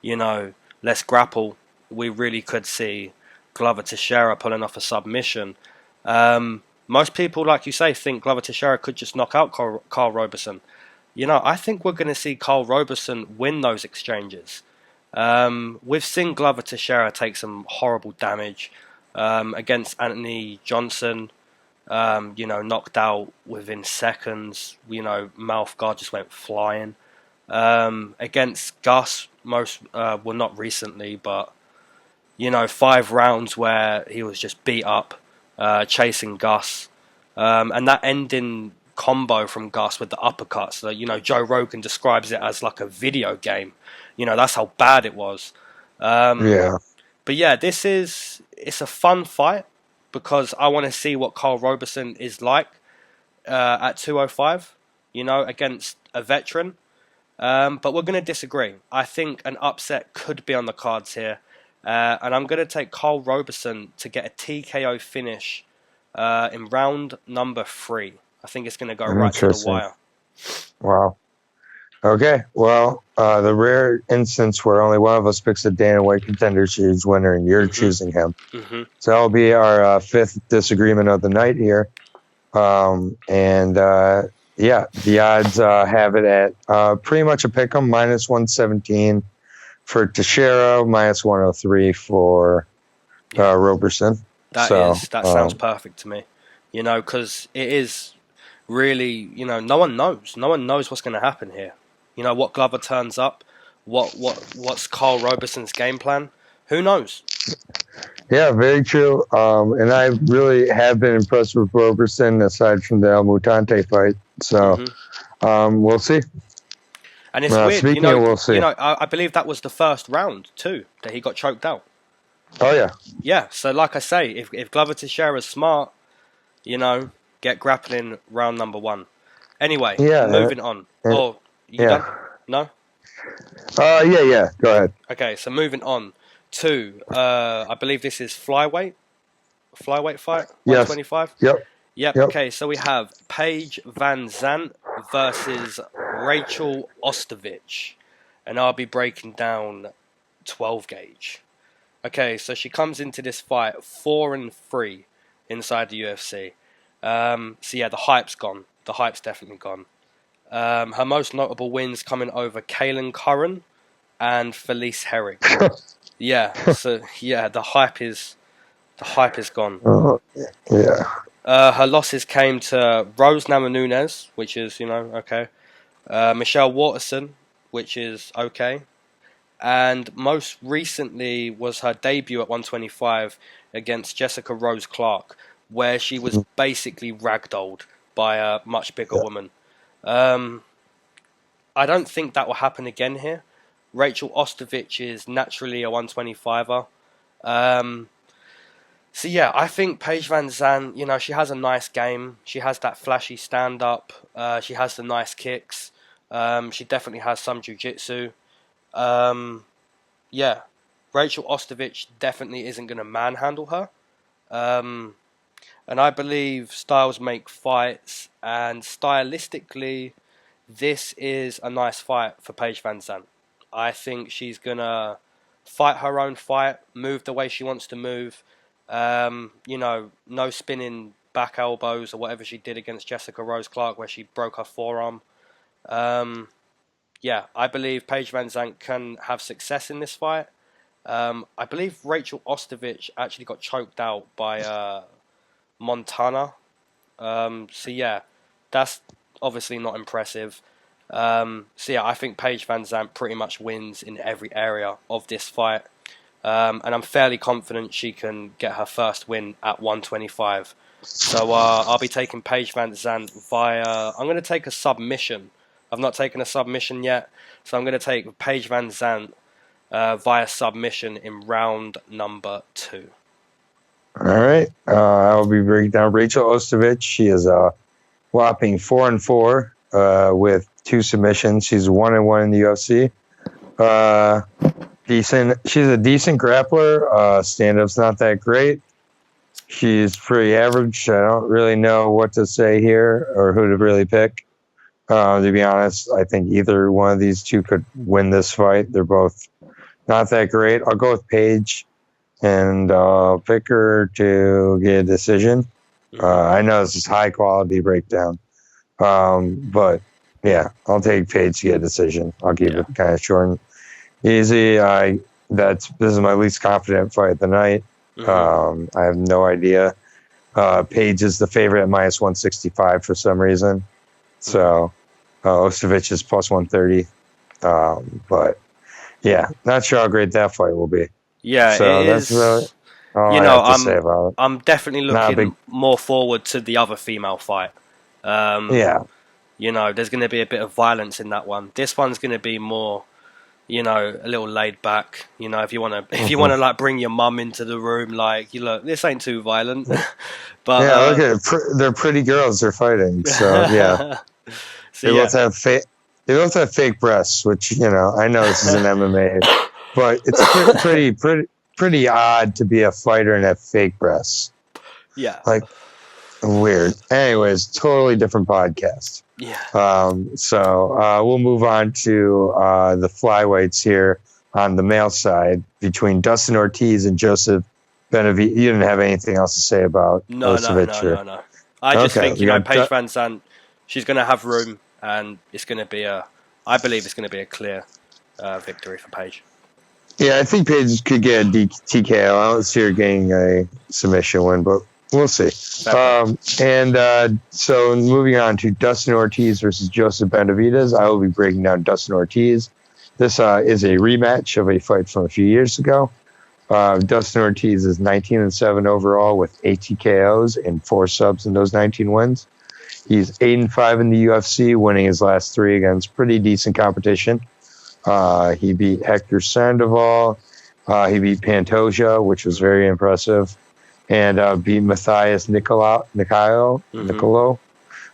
you know, let's grapple, we really could see Glover Teixeira pulling off a submission. Most people, like you say, think Glover Teixeira could just knock out Carl Roberson. You know, I think we're going to see Carl Roberson win those exchanges. We've seen Glover Teixeira take some horrible damage against Anthony Johnson. You know, knocked out within seconds. You know, mouth guard just went flying. Against Gus, well, not recently, but, you know, 5 rounds where he was just beat up, chasing Gus. And that ending combo from Gus with the uppercuts, so, you know, Joe Rogan describes it as like a video game. You know, that's how bad it was. Yeah. But yeah, it's a fun fight because I want to see what Carl Roberson is like at 205, you know, against a veteran. But we're going to disagree. I think an upset could be on the cards here. And I'm going to take Carl Roberson to get a TKO finish in round number 3. I think it's going to go right to the wire. Wow. Okay. Well, the rare instance where only one of us picks a Dana White Contender Series winner and you're choosing him. So that'll be our 5th disagreement of the night here. Yeah, the odds have it at pretty much a pick 'em, minus 117 for Teixeira, minus 103 for Roberson. That sounds perfect to me. You know, because it is really, you know, no one knows. No one knows what's going to happen here. You know, what Glover turns up, what's Carl Roberson's game plan. Who knows? Yeah, very true. And I really have been impressed with Roberson aside from the El Mutante fight. So we'll see. And it's weird, you know. We'll see. You know, I believe that was the first round too that he got choked out. Oh yeah. Yeah. So like I say, if Glover Teixeira's smart, you know, get grappling round number 1. Anyway, moving on. You done? No. Yeah. Go ahead. Okay, so moving on to I believe this is flyweight fight, 125. Yep. Okay, so we have Paige VanZant versus Rachel Ostovich, and I'll be breaking down 12 gauge. Okay, so she comes into this fight 4-3 inside the UFC. So yeah, the hype's gone. The hype's definitely gone. Her most notable wins coming over Kaylin Curran and Felice Herrig. Yeah, so yeah, the hype is gone. Yeah. Her losses came to Rose Namajunas, which is, you know, okay. Michelle Waterson, which is okay. And most recently was her debut at 125 against Jessica Rose Clark, where she was basically ragdolled by a much bigger woman. I don't think that will happen again here. Rachel Ostovich is naturally a 125er. So yeah, I think Paige VanZant, you know, she has a nice game. She has that flashy stand-up. She has the nice kicks. She definitely has some jiu-jitsu. Yeah, Rachel Ostovich definitely isn't going to manhandle her. And I believe styles make fights, and stylistically, this is a nice fight for Paige VanZant. I think she's going to fight her own fight, move the way she wants to move. You know, no spinning back elbows or whatever she did against Jessica Rose Clark where she broke her forearm. yeah, I believe Paige VanZant can have success in this fight. I believe Rachel Ostovich actually got choked out by Montana. So yeah, that's obviously not impressive. So yeah, I think Paige VanZant pretty much wins in every area of this fight. And I'm fairly confident she can get her first win at 125. So I'll be taking Paige VanZant via... I'm going to take a submission. I've not taken a submission yet. So I'm going to take Paige VanZant via submission in round number 2. All right. I'll be breaking down Rachel Ostovich. She is a whopping 4-4 with 2 submissions. She's 1-1 in the UFC. Decent. She's a decent grappler. Stand-up's not that great. She's pretty average. I don't really know what to say here or who to really pick. To be honest, I think either one of these two could win this fight. They're both not that great. I'll go with Paige, and I'll pick her to get a decision. I know this is high-quality breakdown, but yeah, I'll take Paige to get a decision. I'll keep it kind of short and easy. This is my least confident fight of the night. I have no idea. Paige is the favorite at minus 165 for some reason. So Ostovich is plus 130. But yeah, not sure how great that fight will be. Yeah, so it that's is. really all I have to say about it. I'm definitely looking more forward to the other female fight. Yeah. There's going to be a bit of violence in that one. This one's going to be more, a little laid back. If you want to like bring your mum into the room, like, look, this ain't too violent. But yeah, look at it. They're pretty girls. They're fighting. So yeah, they both have fake breasts, which I know this is an MMA, but it's pretty odd to be a fighter and have fake breasts. Yeah, like weird. Anyways, totally different podcast. Yeah. So we'll move on to the flyweights here on the male side between Dustin Ortiz and Joseph Benavidez. You didn't have anything else to say about Ostovich? No. I just think Paige VanZant, she's going to have room, and it's going to be I believe it's going to be a clear victory for Paige. Yeah, I think Paige could get a TKO. I don't see her getting a submission win, but we'll see. So moving on to Dustin Ortiz versus Joseph Benavidez, I will be breaking down Dustin Ortiz. This is a rematch of a fight from a few years ago. Dustin Ortiz is 19-7 overall with 8 TKOs and 4 subs in those 19 wins. He's 8-5 in the UFC, winning his last 3 against pretty decent competition. He beat Hector Sandoval. He beat Pantoja, which was very impressive. And beat Matthias Nicolo,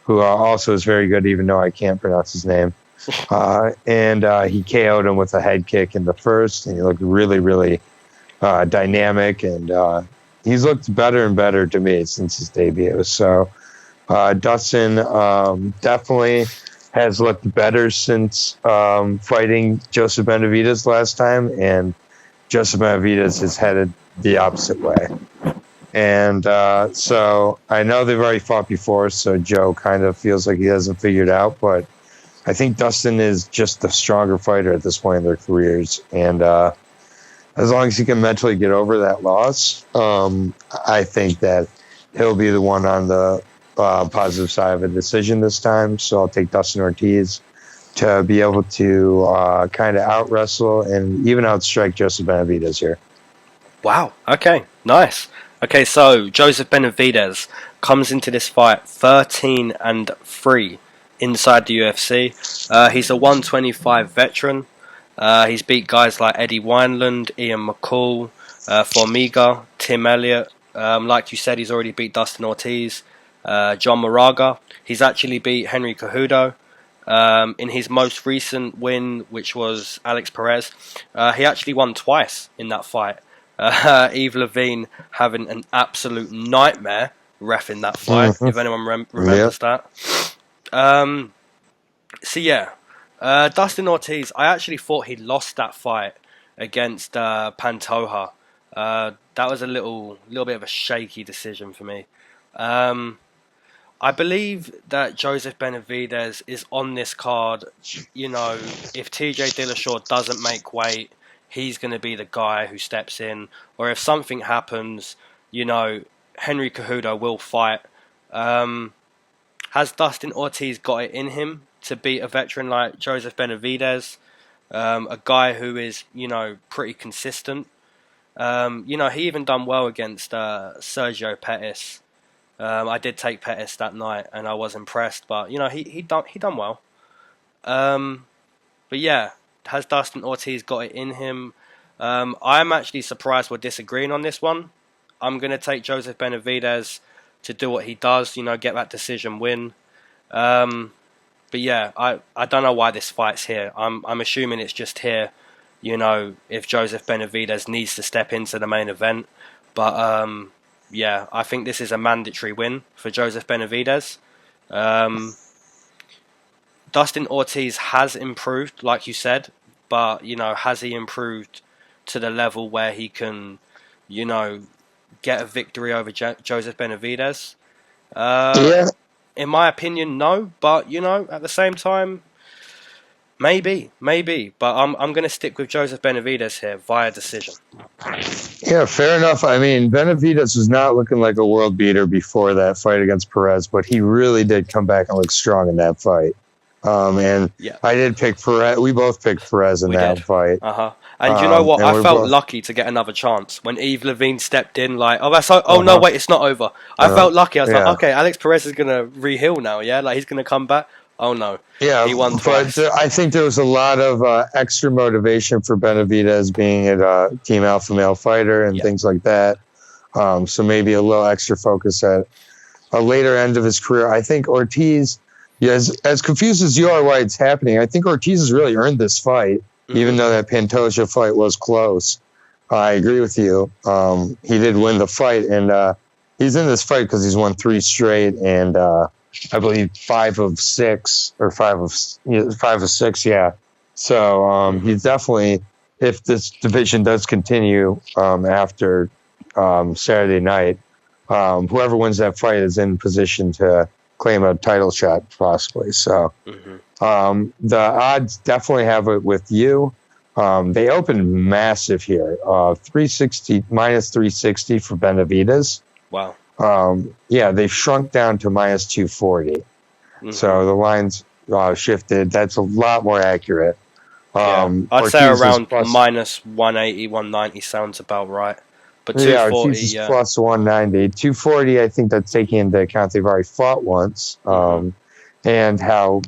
who also is very good, even though I can't pronounce his name. And he KO'd him with a head kick in the first, and he looked really, really dynamic. And he's looked better and better to me since his debut. So Dustin definitely has looked better since fighting Joseph Benavidez last time, and Joseph Benavidez is headed the opposite way. And so I know they've already fought before, so Joe kind of feels like he hasn't figured out, but I think Dustin is just the stronger fighter at this point in their careers. And as long as he can mentally get over that loss, I think that he'll be the one on the positive side of a decision this time. So I'll take Dustin Ortiz to be able to kind of out-wrestle and even outstrike Joseph Benavidez here. Wow. Okay. Nice. Okay, so Joseph Benavidez comes into this fight 13-3 inside the UFC. He's a 125 veteran. He's beat guys like Eddie Wineland, Ian McCall, Formiga, Tim Elliott. Like you said, he's already beat Dustin Ortiz, John Moraga. He's actually beat Henry Cejudo. In his most recent win, which was Alex Perez, he actually won twice in that fight. Yves Levine having an absolute nightmare ref in that fight, if anyone remembers that. So yeah, Dustin Ortiz, I actually thought he lost that fight against Pantoja. That was a little bit of a shaky decision for me. I believe that Joseph Benavidez is on this card. You know, if TJ Dillashaw doesn't make weight, he's going to be the guy who steps in. Or if something happens, you know, Henry Cejudo will fight. Has Dustin Ortiz got it in him to beat a veteran like Joseph Benavidez? A guy who is, you know, pretty consistent. You know, he even done well against Sergio Pettis. I did take Pettis that night, and I was impressed. But you know, he done well. But yeah, has Dustin Ortiz got it in him? I'm actually surprised we're disagreeing on this one. I'm gonna take Joseph Benavidez to do what he does. You know, get that decision win. But yeah, I don't know why this fight's here. I'm assuming it's just here. You know, if Joseph Benavidez needs to step into the main event, but yeah, I think this is a mandatory win for Joseph Benavidez. Dustin Ortiz has improved, like you said, but, you know, has he improved to the level where he can, you know, get a victory over Joseph Benavidez? Yeah. In my opinion, no. But, you know, at the same time, maybe. But I'm going to stick with Joseph Benavidez here via decision. Yeah, fair enough. I mean, Benavidez was not looking like a world beater before that fight against Perez, but he really did come back and look strong in that fight. And yeah. I did pick Perez. We both picked Perez in that fight. And you know what? I felt lucky to get another chance when Yves Levine stepped in. Like, no, wait, it's not over. I felt lucky. I was like, okay, Alex Perez is gonna re-heal now. Yeah, like he's gonna come back. Oh no, he won twice. But I think there was a lot of extra motivation for Benavidez being a Team Alpha Male fighter and things like that. So maybe a little extra focus at a later end of his career. I think Ortiz. Yeah, as confused as you are why it's happening, I think Ortiz has really earned this fight, even though that Pantoja fight was close. I agree with you. He did win the fight, and he's in this fight because he's won 3 straight, and I believe 5 of 6, or 5 of 6, yeah. So he's definitely, if this division does continue after Saturday night, whoever wins that fight is in position to claim a title shot, possibly. So the odds definitely have it with you. They opened massive here. 360 minus 360 for Benavidez. Wow. Yeah, they've shrunk down to minus 240. So the lines shifted. That's a lot more accurate. I'd say around minus 180, 190 sounds about right. But 240, yeah, plus 190. 240, I think that's taking into account they've already fought once. And how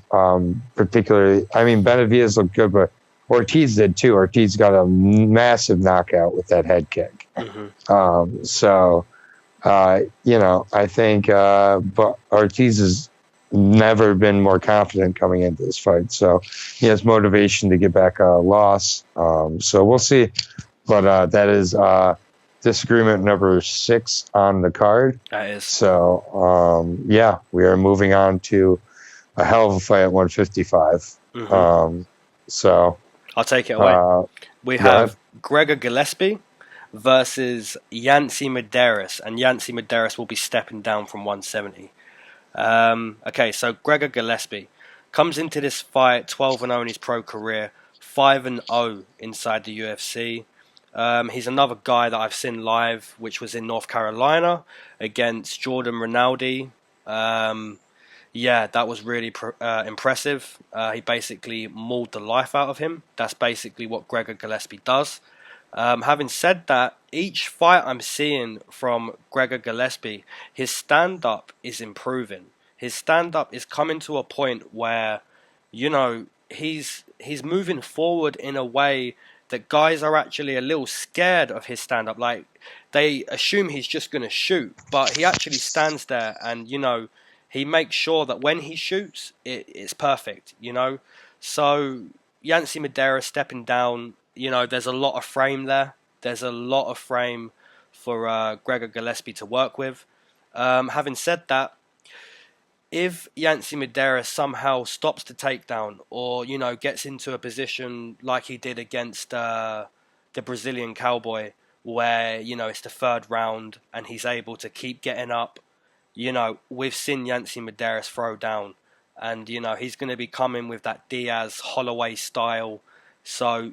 particularly, I mean, Benavidez looked good, but Ortiz did too. Ortiz got a massive knockout with that head kick. So, you know, I think but Ortiz has never been more confident coming into this fight. So he has motivation to get back a loss. So we'll see. But that is... disagreement number 6 on the card. That is. So, yeah, we are moving on to a hell of a fight at 155. So I'll take it away. We have Gregor Gillespie versus Yancy Medeiros, and Yancy Medeiros will be stepping down from 170. Okay, so Gregor Gillespie comes into this fight 12-0 in his pro career, 5-0 inside the UFC. He's another guy that I've seen live, which was in North Carolina against Jordan Rinaldi. Yeah, that was really impressive. He basically mauled the life out of him. That's basically what Gregor Gillespie does. Having said that, each fight I'm seeing from Gregor Gillespie, his stand-up is improving. His stand-up is coming to a point where, you know, he's moving forward in a way that guys are actually a little scared of his stand-up. Like, they assume he's just going to shoot, but he actually stands there and, you know, he makes sure that when he shoots, it's perfect, you know. So, Yancy Medeiros stepping down, you know, there's a lot of frame there. There's a lot of frame for Gregor Gillespie to work with. Having said that, if Yancy Medeiros somehow stops the takedown or, you know, gets into a position like he did against the Brazilian Cowboy where, you know, it's the 3rd round and he's able to keep getting up, we've seen Yancy Medeiros throw down, and he's going to be coming with that Diaz Holloway style. So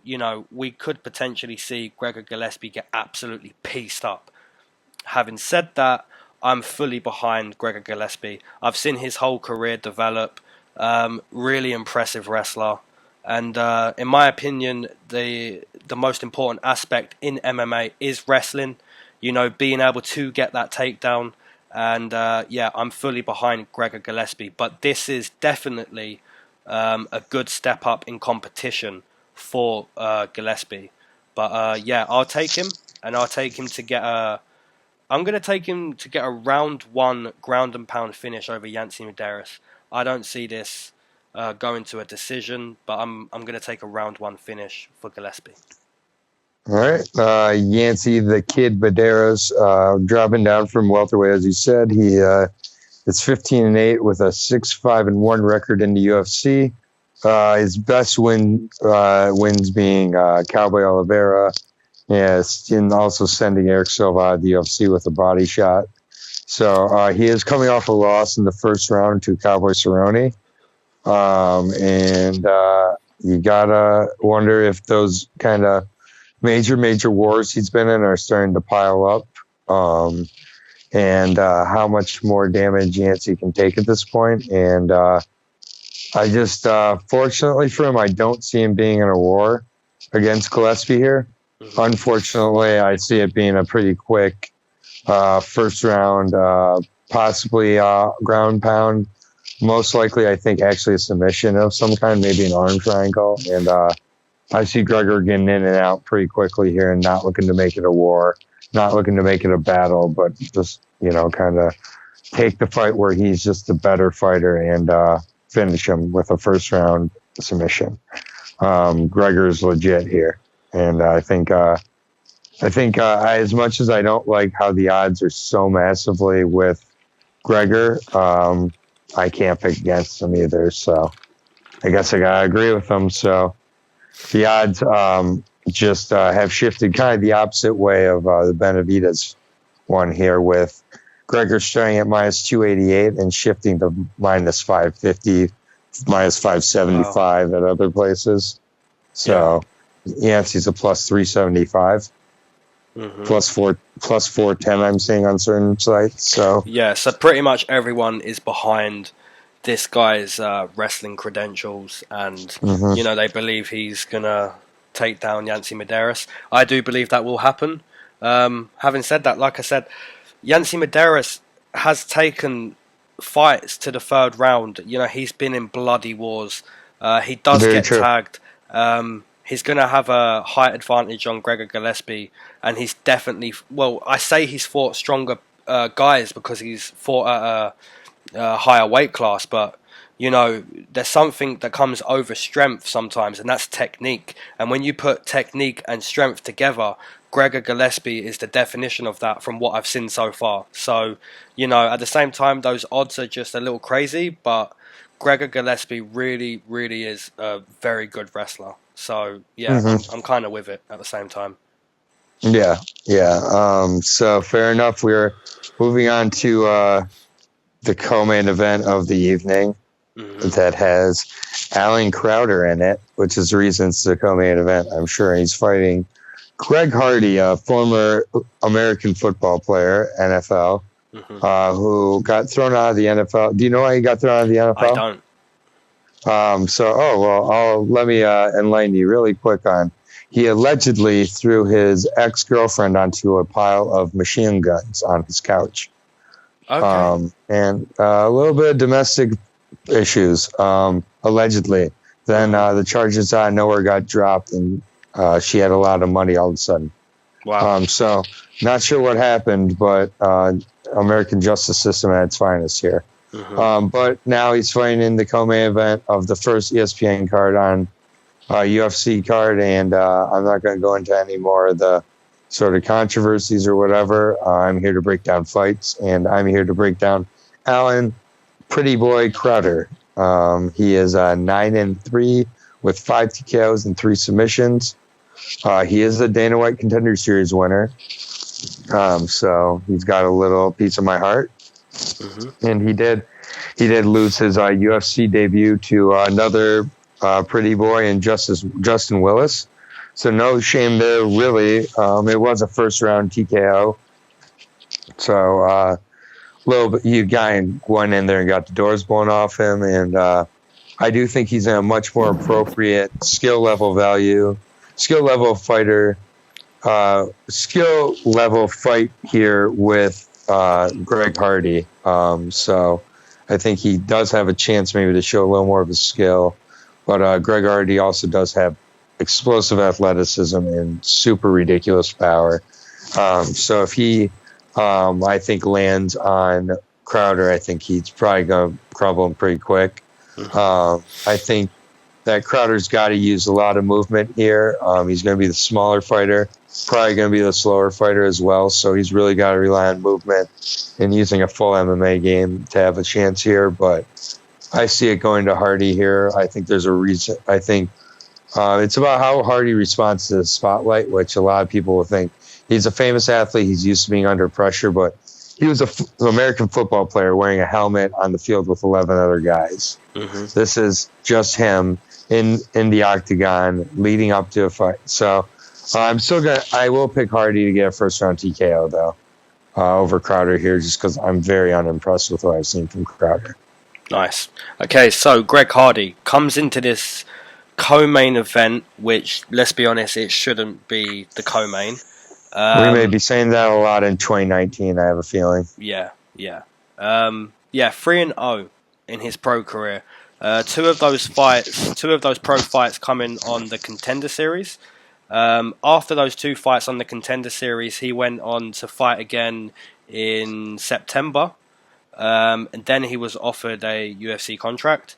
we could potentially see Gregor Gillespie get absolutely pieced up. Having said that, I'm fully behind Gregor Gillespie. I've seen his whole career develop. Really impressive wrestler. And in my opinion, the most important aspect in MMA is wrestling. Being able to get that takedown. And I'm fully behind Gregor Gillespie. But this is definitely a good step up in competition for Gillespie. But I'll take him. And I'll take him to get I'm going to take him to get a round 1 ground and pound finish over Yancy Medeiros. I don't see this going to a decision, but I'm going to take a round 1 finish for Gillespie. All right. Yancy the Kid Medeiros dropping down from welterweight, as you said. He is 15-8 with a 6-5-1 record in the UFC. His best wins being Cowboy Oliveira. Yes, and also sending Eric Silva out of the UFC with a body shot. So he is coming off a loss in the first round to Cowboy Cerrone. And you gotta wonder if those kind of major wars he's been in are starting to pile up. And how much more damage Yancy can take at this point. And I just, fortunately for him, I don't see him being in a war against Gillespie here. Unfortunately, I see it being a pretty quick first round, possibly ground pound. Most likely, I think, actually a submission of some kind, maybe an arm triangle. And I see Gregor getting in and out pretty quickly here and not looking to make it a war, not looking to make it a battle, but just, kind of take the fight where he's just the better fighter and finish him with a first round submission. Gregor's legit here. And I think as much as I don't like how the odds are so massively with Gregor, I can't pick against him either. So I guess I gotta agree with him. So the odds just have shifted kind of the opposite way of the Benavidez one here, with Gregor starting at minus 288 and shifting to minus 550, minus 575 at other places. So. Yeah. Yancy's a plus 375, plus 410. I'm seeing on certain sites. So so pretty much everyone is behind this guy's wrestling credentials, and they believe he's gonna take down Yancy Medeiros. I do believe that will happen. Having said that, like I said, Yancy Medeiros has taken fights to the third round. He's been in bloody wars. He does Very get true. Tagged. He's going to have a height advantage on Gregor Gillespie, and he's definitely... Well, I say he's fought stronger guys because he's fought at a higher weight class, but, there's something that comes over strength sometimes, and that's technique. And when you put technique and strength together, Gregor Gillespie is the definition of that from what I've seen so far. So, at the same time, those odds are just a little crazy, but Gregor Gillespie really, really is a very good wrestler. So, I'm kind of with it at the same time. Yeah. So, fair enough. We're moving on to the co-main event of the evening that has Alan Crowder in it, which is the reason it's the co-main event. I'm sure he's fighting Greg Hardy, a former American football player, NFL, who got thrown out of the NFL. Do you know why he got thrown out of the NFL? I don't. Let me enlighten you really quick on. He allegedly threw his ex-girlfriend onto a pile of machine guns on his couch. Okay. And a little bit of domestic issues, allegedly. Then the charges out of nowhere got dropped, and she had a lot of money all of a sudden. Wow. So not sure what happened, but American justice system at its finest here. But now he's fighting in the co-main event of the first ESPN card on UFC card, and I'm not going to go into any more of the sort of controversies or whatever. I'm here to break down fights, and I'm here to break down Alan Pretty Boy Crowder. He is 9-3 with 5 TKOs and 3 submissions. He is a Dana White Contender Series winner, so he's got a little piece of my heart. And he did lose his UFC debut to another pretty boy in Justin Willis. So no shame there, really. It was a first-round TKO. So little bit, you guy went in there and got the doors blown off him, and I do think he's in a much more appropriate skill level fighter, skill level fight here with Greg Hardy. So I think he does have a chance maybe to show a little more of his skill, but Greg Hardy also does have explosive athleticism and super ridiculous power. So if he, I think, lands on Crowder, I think he's probably going to crumble him pretty quick. I think that Crowder's got to use a lot of movement here. He's going to be the smaller fighter, probably going to be the slower fighter as well. So he's really got to rely on movement and using a full MMA game to have a chance here. But I see it going to Hardy here. I think there's a reason. I think it's about how Hardy responds to the spotlight, which a lot of people will think he's a famous athlete. He's used to being under pressure, but he was an American football player wearing a helmet on the field with 11 other guys. This is just him in the octagon leading up to a fight. So I will pick Hardy to get a first round TKO though, over Crowder here, just because I'm very unimpressed with what I've seen from Crowder. Nice. Okay, so Greg Hardy comes into this co-main event, which, let's be honest, it shouldn't be the co-main. We may be saying that a lot in 2019, I have a feeling. Yeah. 3-0 in his pro career. Two of those pro fights coming on the Contender Series. After those two fights on the Contender Series, he went on to fight again in September. And then he was offered a UFC contract.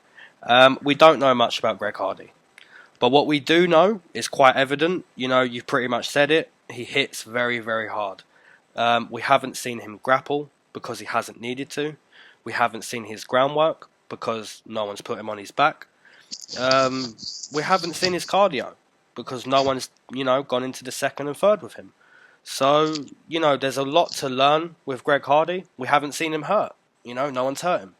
We don't know much about Greg Hardy. But what we do know is quite evident. You know, you've pretty much said it. He hits very, very hard. We haven't seen him grapple because he hasn't needed to. We haven't seen his groundwork because no one's put him on his back. We haven't seen his cardio because no one's, gone into the second and third with him. So, there's a lot to learn with Greg Hardy. We haven't seen him hurt. No one's hurt him.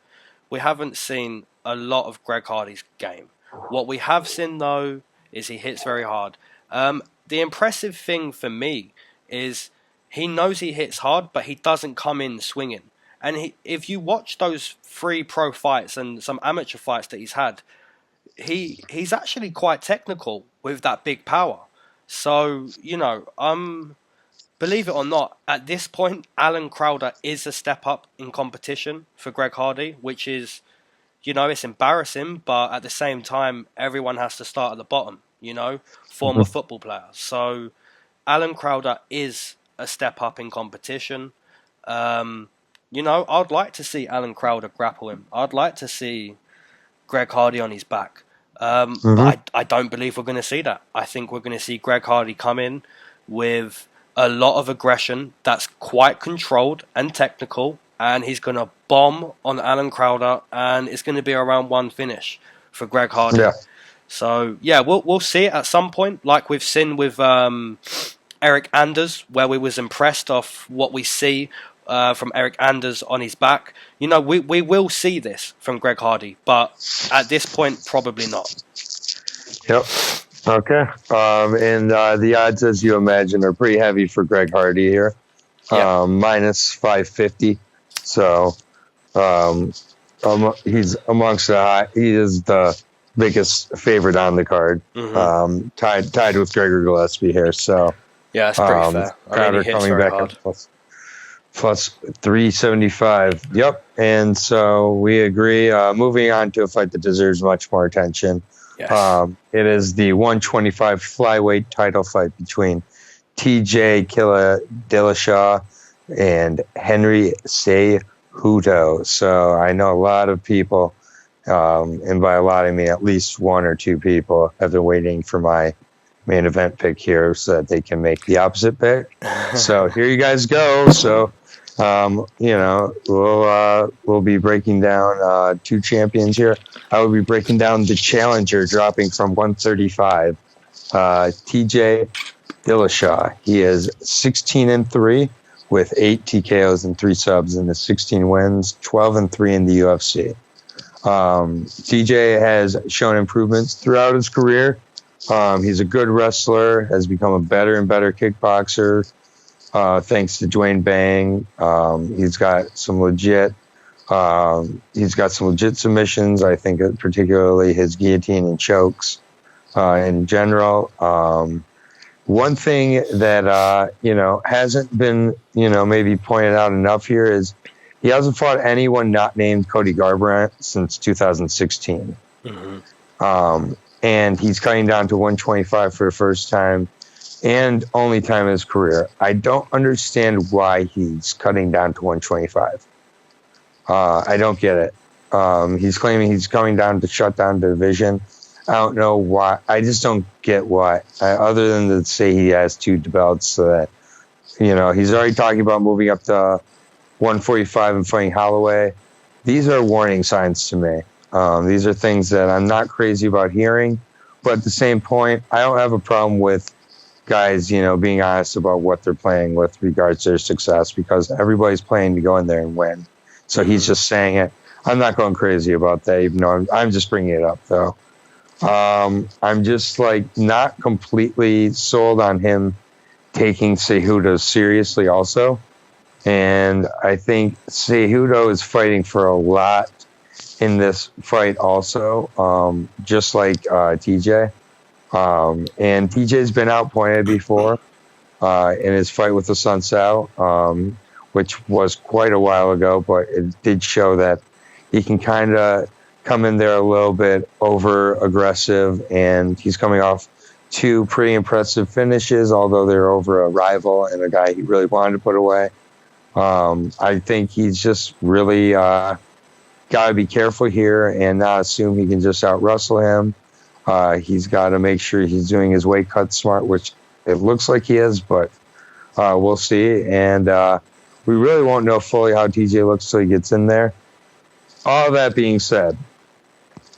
We haven't seen a lot of Greg Hardy's game. What we have seen, though, is he hits very hard. The impressive thing for me is he knows he hits hard, but he doesn't come in swinging. And if you watch those 3 pro fights and some amateur fights that he's had, he's actually quite technical with that big power. So, believe it or not, at this point, Alan Crowder is a step up in competition for Greg Hardy, which is, it's embarrassing, but at the same time, everyone has to start at the bottom, former football players. So Alan Crowder is a step up in competition. I'd like to see Alan Crowder grapple him. I'd like to see Greg Hardy on his back. But I don't believe we're going to see that. I think we're going to see Greg Hardy come in with a lot of aggression that's quite controlled and technical, and he's going to bomb on Alan Crowder, and it's going to be a round 1 finish for Greg Hardy. Yeah. So, we'll see it at some point, like we've seen with Eric Anders, where we was impressed off what we see from Eric Anders on his back. We will see this from Greg Hardy, but at this point, probably not. Yep. Okay. And the odds, as you imagine, are pretty heavy for Greg Hardy here. Minus 550. So he's amongst the high. He is the biggest favorite on the card. Tied with Gregor Gillespie here. So yeah, that's pretty fair. Crowder coming back hard. Up plus 375. Yep. And so we agree. Moving on to a fight that deserves much more attention. Yes. It is the 125 flyweight title fight between TJ Dillashaw and Henry Cejudo. So I know a lot of people, and by a lot I mean at least 1 or 2 people, have been waiting for my main event pick here so that they can make the opposite pick. So here you guys go. So we'll be breaking down 2 champions here. I will be breaking down the challenger dropping from 135, TJ Dillashaw. He is 16-3, with 8 TKOs and 3 subs and 16 wins, 12-3 in the UFC. TJ has shown improvements throughout his career. He's a good wrestler, has become a better and better kickboxer, thanks to Dwayne Bang. He's got some legit submissions. I think particularly his guillotine and chokes in general. One thing that hasn't been maybe pointed out enough here is he hasn't fought anyone not named Cody Garbrandt since 2016. Mm-hmm. And he's cutting down to 125 for the first time and only time in his career. I don't understand why he's cutting down to 125. I don't get it. He's claiming he's coming down to shut down the division. I don't know why. I just don't get why. Other than to say he has 2 belts, so that he's already talking about moving up to 145 and fighting Holloway. These are warning signs to me. These are things that I'm not crazy about hearing, but at the same point, I don't have a problem with guys, being honest about what they're playing with regards to their success, because everybody's playing to go in there and win. So he's just saying it. I'm not going crazy about that, even though I'm just bringing it up, though. I'm just not completely sold on him taking Cejudo seriously also. And I think Cejudo is fighting for a lot in this fight also, just like TJ. And TJ's been outpointed before in his fight with the Sun Sao, which was quite a while ago, but it did show that he can kind of come in there a little bit over aggressive, and he's coming off 2 pretty impressive finishes, although they're over a rival and a guy he really wanted to put away. I think he's just really got to be careful here and not assume he can just out-wrestle him. He's got to make sure he's doing his weight cut smart, which it looks like he is, but we'll see. And we really won't know fully how TJ looks till he gets in there. All that being said,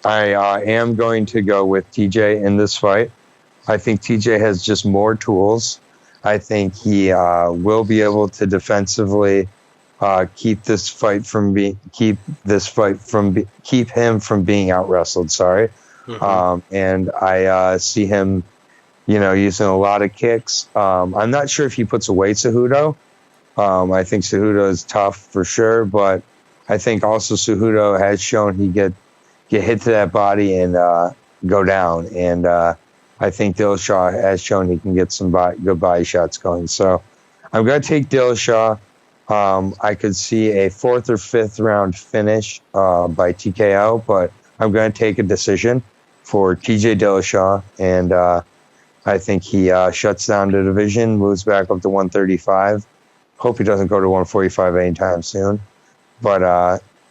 I am going to go with TJ in this fight. I think TJ has just more tools. I think he will be able to defensively keep him from being out wrestled. Sorry, and I see him, using a lot of kicks. I'm not sure if he puts away Cejudo. I think Cejudo is tough for sure, but I think also Cejudo has shown he get hit to that body and go down. And I think Dillashaw has shown he can get some good body shots going. So I'm going to take Dillashaw. I could see a 4th or 5th round finish by TKO, but I'm going to take a decision for TJ Dillashaw. And I think he shuts down the division, moves back up to 135. Hope he doesn't go to 145 anytime soon. But,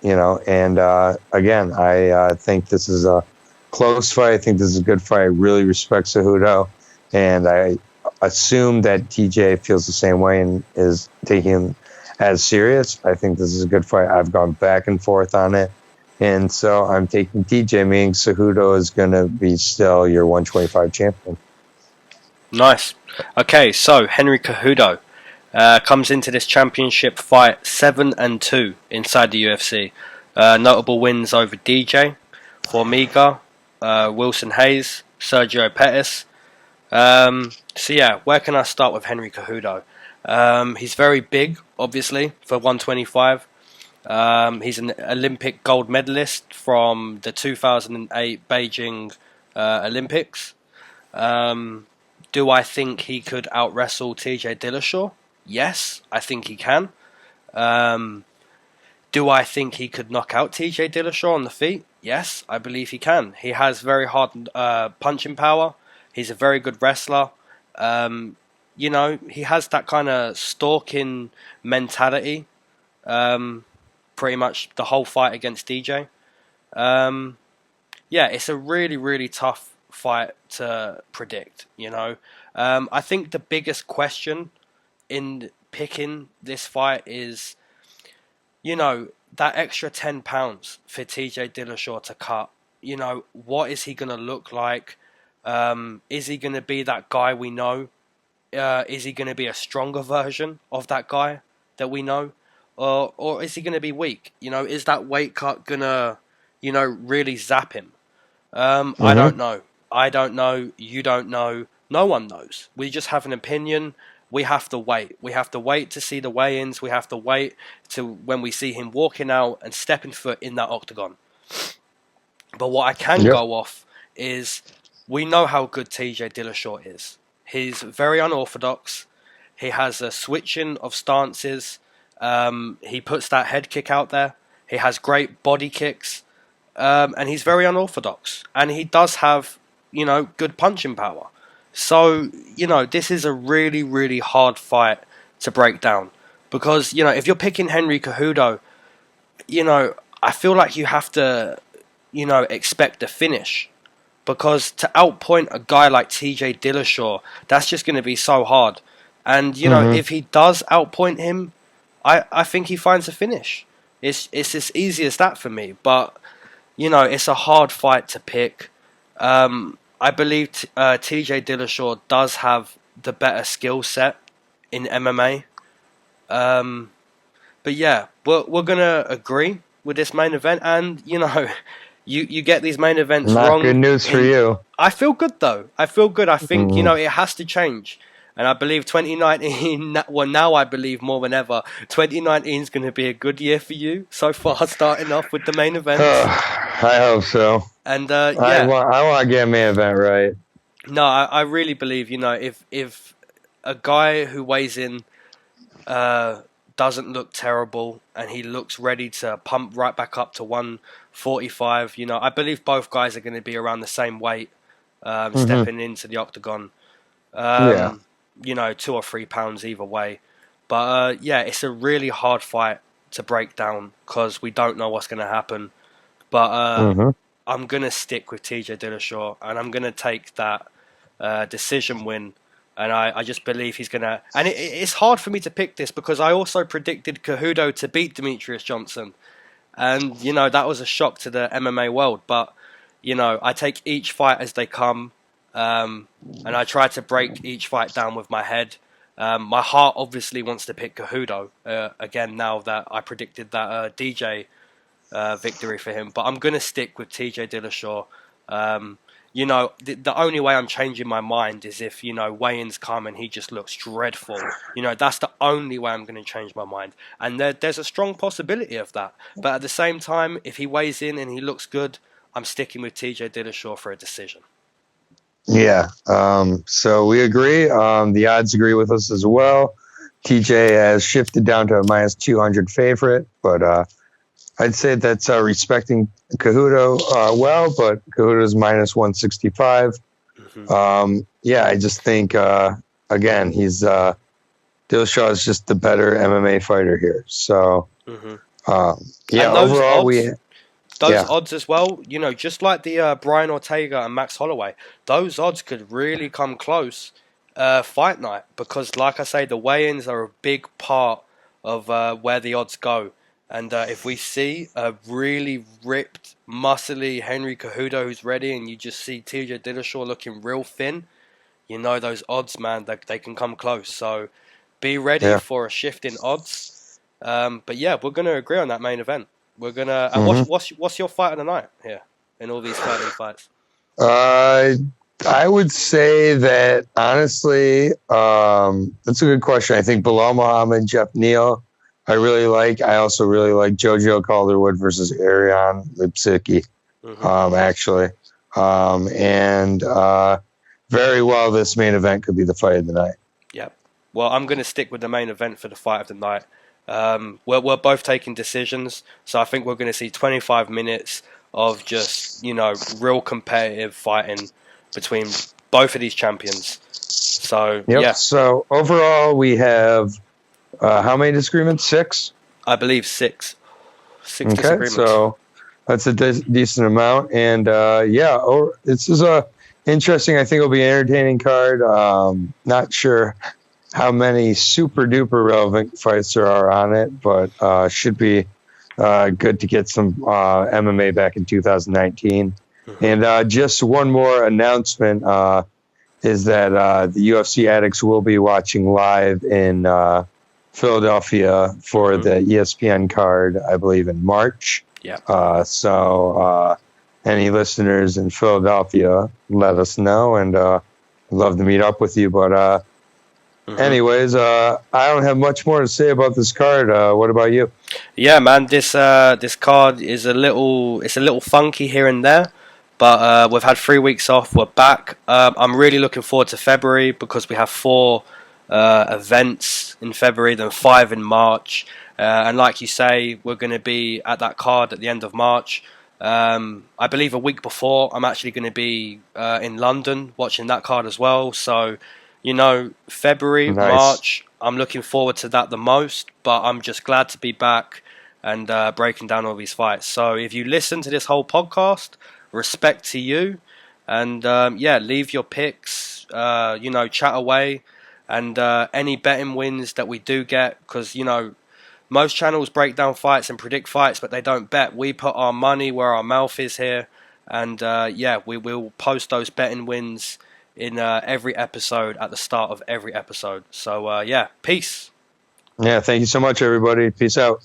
again, I think this is a close fight. I think this is a good fight. I really respect Cejudo. And I assume that TJ feels the same way and is taking him as serious. I think this is a good fight. I've gone back and forth on it. And so I'm taking TJ, meaning Cejudo is going to be still your 125 champion. Nice. Okay, so Henry Cejudo comes into this championship fight 7-2 inside the UFC. Notable wins over DJ, Formiga, Wilson Hayes, Sergio Pettis. Where can I start with Henry Cejudo? He's very big, obviously, for 125. He's an Olympic gold medalist from the 2008 Beijing Olympics. Do I think he could out-wrestle TJ Dillashaw? Yes, I think he can. Do I think he could knock out TJ Dillashaw on the feet? Yes, I believe he can. He has very hard punching power. He's a very good wrestler. He has that kind of stalking mentality. Pretty much the whole fight against DJ. It's a really, really tough fight to predict, I think the biggest question in picking this fight is, that extra 10 pounds for TJ Dillashaw to cut. What is he going to look like? Is he going to be that guy we know? Is he going to be a stronger version of that guy? that we know, or is he going to be weak? Is that weight cut gonna, really zap him? I don't know. I don't know. You don't know. No one knows. We just have an opinion. We have to wait. We have to wait to see the weigh-ins. We have to wait to when we see him walking out and stepping foot in that octagon. But what I can go off is we know how good TJ Dillashaw is. He's very unorthodox. He has a switching of stances. He puts that head kick out there. He has great body kicks. And he's very unorthodox. And he does have, good punching power. So, this is a really, really hard fight to break down. Because, if you're picking Henry Cejudo, I feel like you have to, expect a finish. Because to outpoint a guy like TJ Dillashaw, that's just going to be so hard. And, if he does outpoint him, I think he finds a finish. It's as easy as that for me. But, it's a hard fight to pick. I believe TJ Dillashaw does have the better skill set in MMA. But yeah, we're going to agree with this main event. And, you get these main events Not wrong. Good news for you. I feel good, though. I feel good. I think, it has to change. And I believe 2019, well, now I believe more than ever, 2019 is going to be a good year for you so far, starting off with the main event. I hope so. And I want to get a main event right. No, I really believe, if a guy who weighs in doesn't look terrible and he looks ready to pump right back up to 145, I believe both guys are going to be around the same weight stepping into the octagon. 2 or 3 pounds either way. But it's a really hard fight to break down because we don't know what's going to happen. But I'm going to stick with TJ Dillashaw and I'm going to take that decision win. And I just believe he's going to... And it's hard for me to pick this because I also predicted Cejudo to beat Demetrius Johnson. And, that was a shock to the MMA world. But, I take each fight as they come. And I try to break each fight down with my head. My heart obviously wants to pick Cejudo again now that I predicted that DJ victory for him. But I'm going to stick with TJ Dillashaw. The only way I'm changing my mind is if, weigh-ins come and he just looks dreadful. That's the only way I'm going to change my mind. And there's a strong possibility of that. But at the same time, if he weighs in and he looks good, I'm sticking with TJ Dillashaw for a decision. Yeah, so we agree. The odds agree with us as well. TJ has shifted down to a minus 200 favorite, but I'd say that's respecting Cejudo well, but Cejudo's minus 165. I just think, again, Dillashaw is just the better MMA fighter here. So, overall, Those odds as well, just like the Brian Ortega and Max Holloway, those odds could really come close fight night because, like I say, the weigh-ins are a big part of where the odds go. And if we see a really ripped, muscly Henry Cejudo who's ready and you just see TJ Dillashaw looking real thin, those odds, man, they can come close. So be ready for a shift in odds. But yeah, we're going to agree on that main event. We're gonna. And what's your fight of the night here in all these fights? I would say that honestly, that's a good question. I think Belal Muhammed, Geoff Neal, I really like. I also really like JoJo Calderwood versus Ariane Lipski, actually, and very well this main event could be the fight of the night. Yep. Well, I'm going to stick with the main event for the fight of the night. We're both taking decisions, so I think we're going to see 25 minutes of just, real competitive fighting between both of these champions. So, yeah. So, overall, we have how many disagreements? 6? I believe 6. 6 disagreements. So that's a decent amount. And, this is interesting. I think it'll be an entertaining card. Not sure how many super duper relevant fights there are on it, but should be good to get some MMA back in 2019. And just one more announcement is that the UFC addicts will be watching live in Philadelphia for the ESPN card, I believe, in March. Yeah. So any listeners in Philadelphia, let us know, and I'd love to meet up with you. But anyways, I don't have much more to say about this card. What about you? Yeah, man. This card is a little funky here and there, but we've had 3 weeks off. We're back. I'm really looking forward to February because we have 4 events in February, then 5 in March, and like you say, we're going to be at that card at the end of March. I believe a week before, I'm actually going to be in London watching that card as well. So, February, Nice. March, I'm looking forward to that the most, but I'm just glad to be back and breaking down all these fights. So if you listen to this whole podcast, respect to you, and leave your picks, chat away, and any betting wins that we do get, because, most channels break down fights and predict fights, but they don't bet. We put our money where our mouth is here, and we will post those betting wins in every episode at the start of every episode. So, peace. Yeah, thank you so much, everybody. Peace out.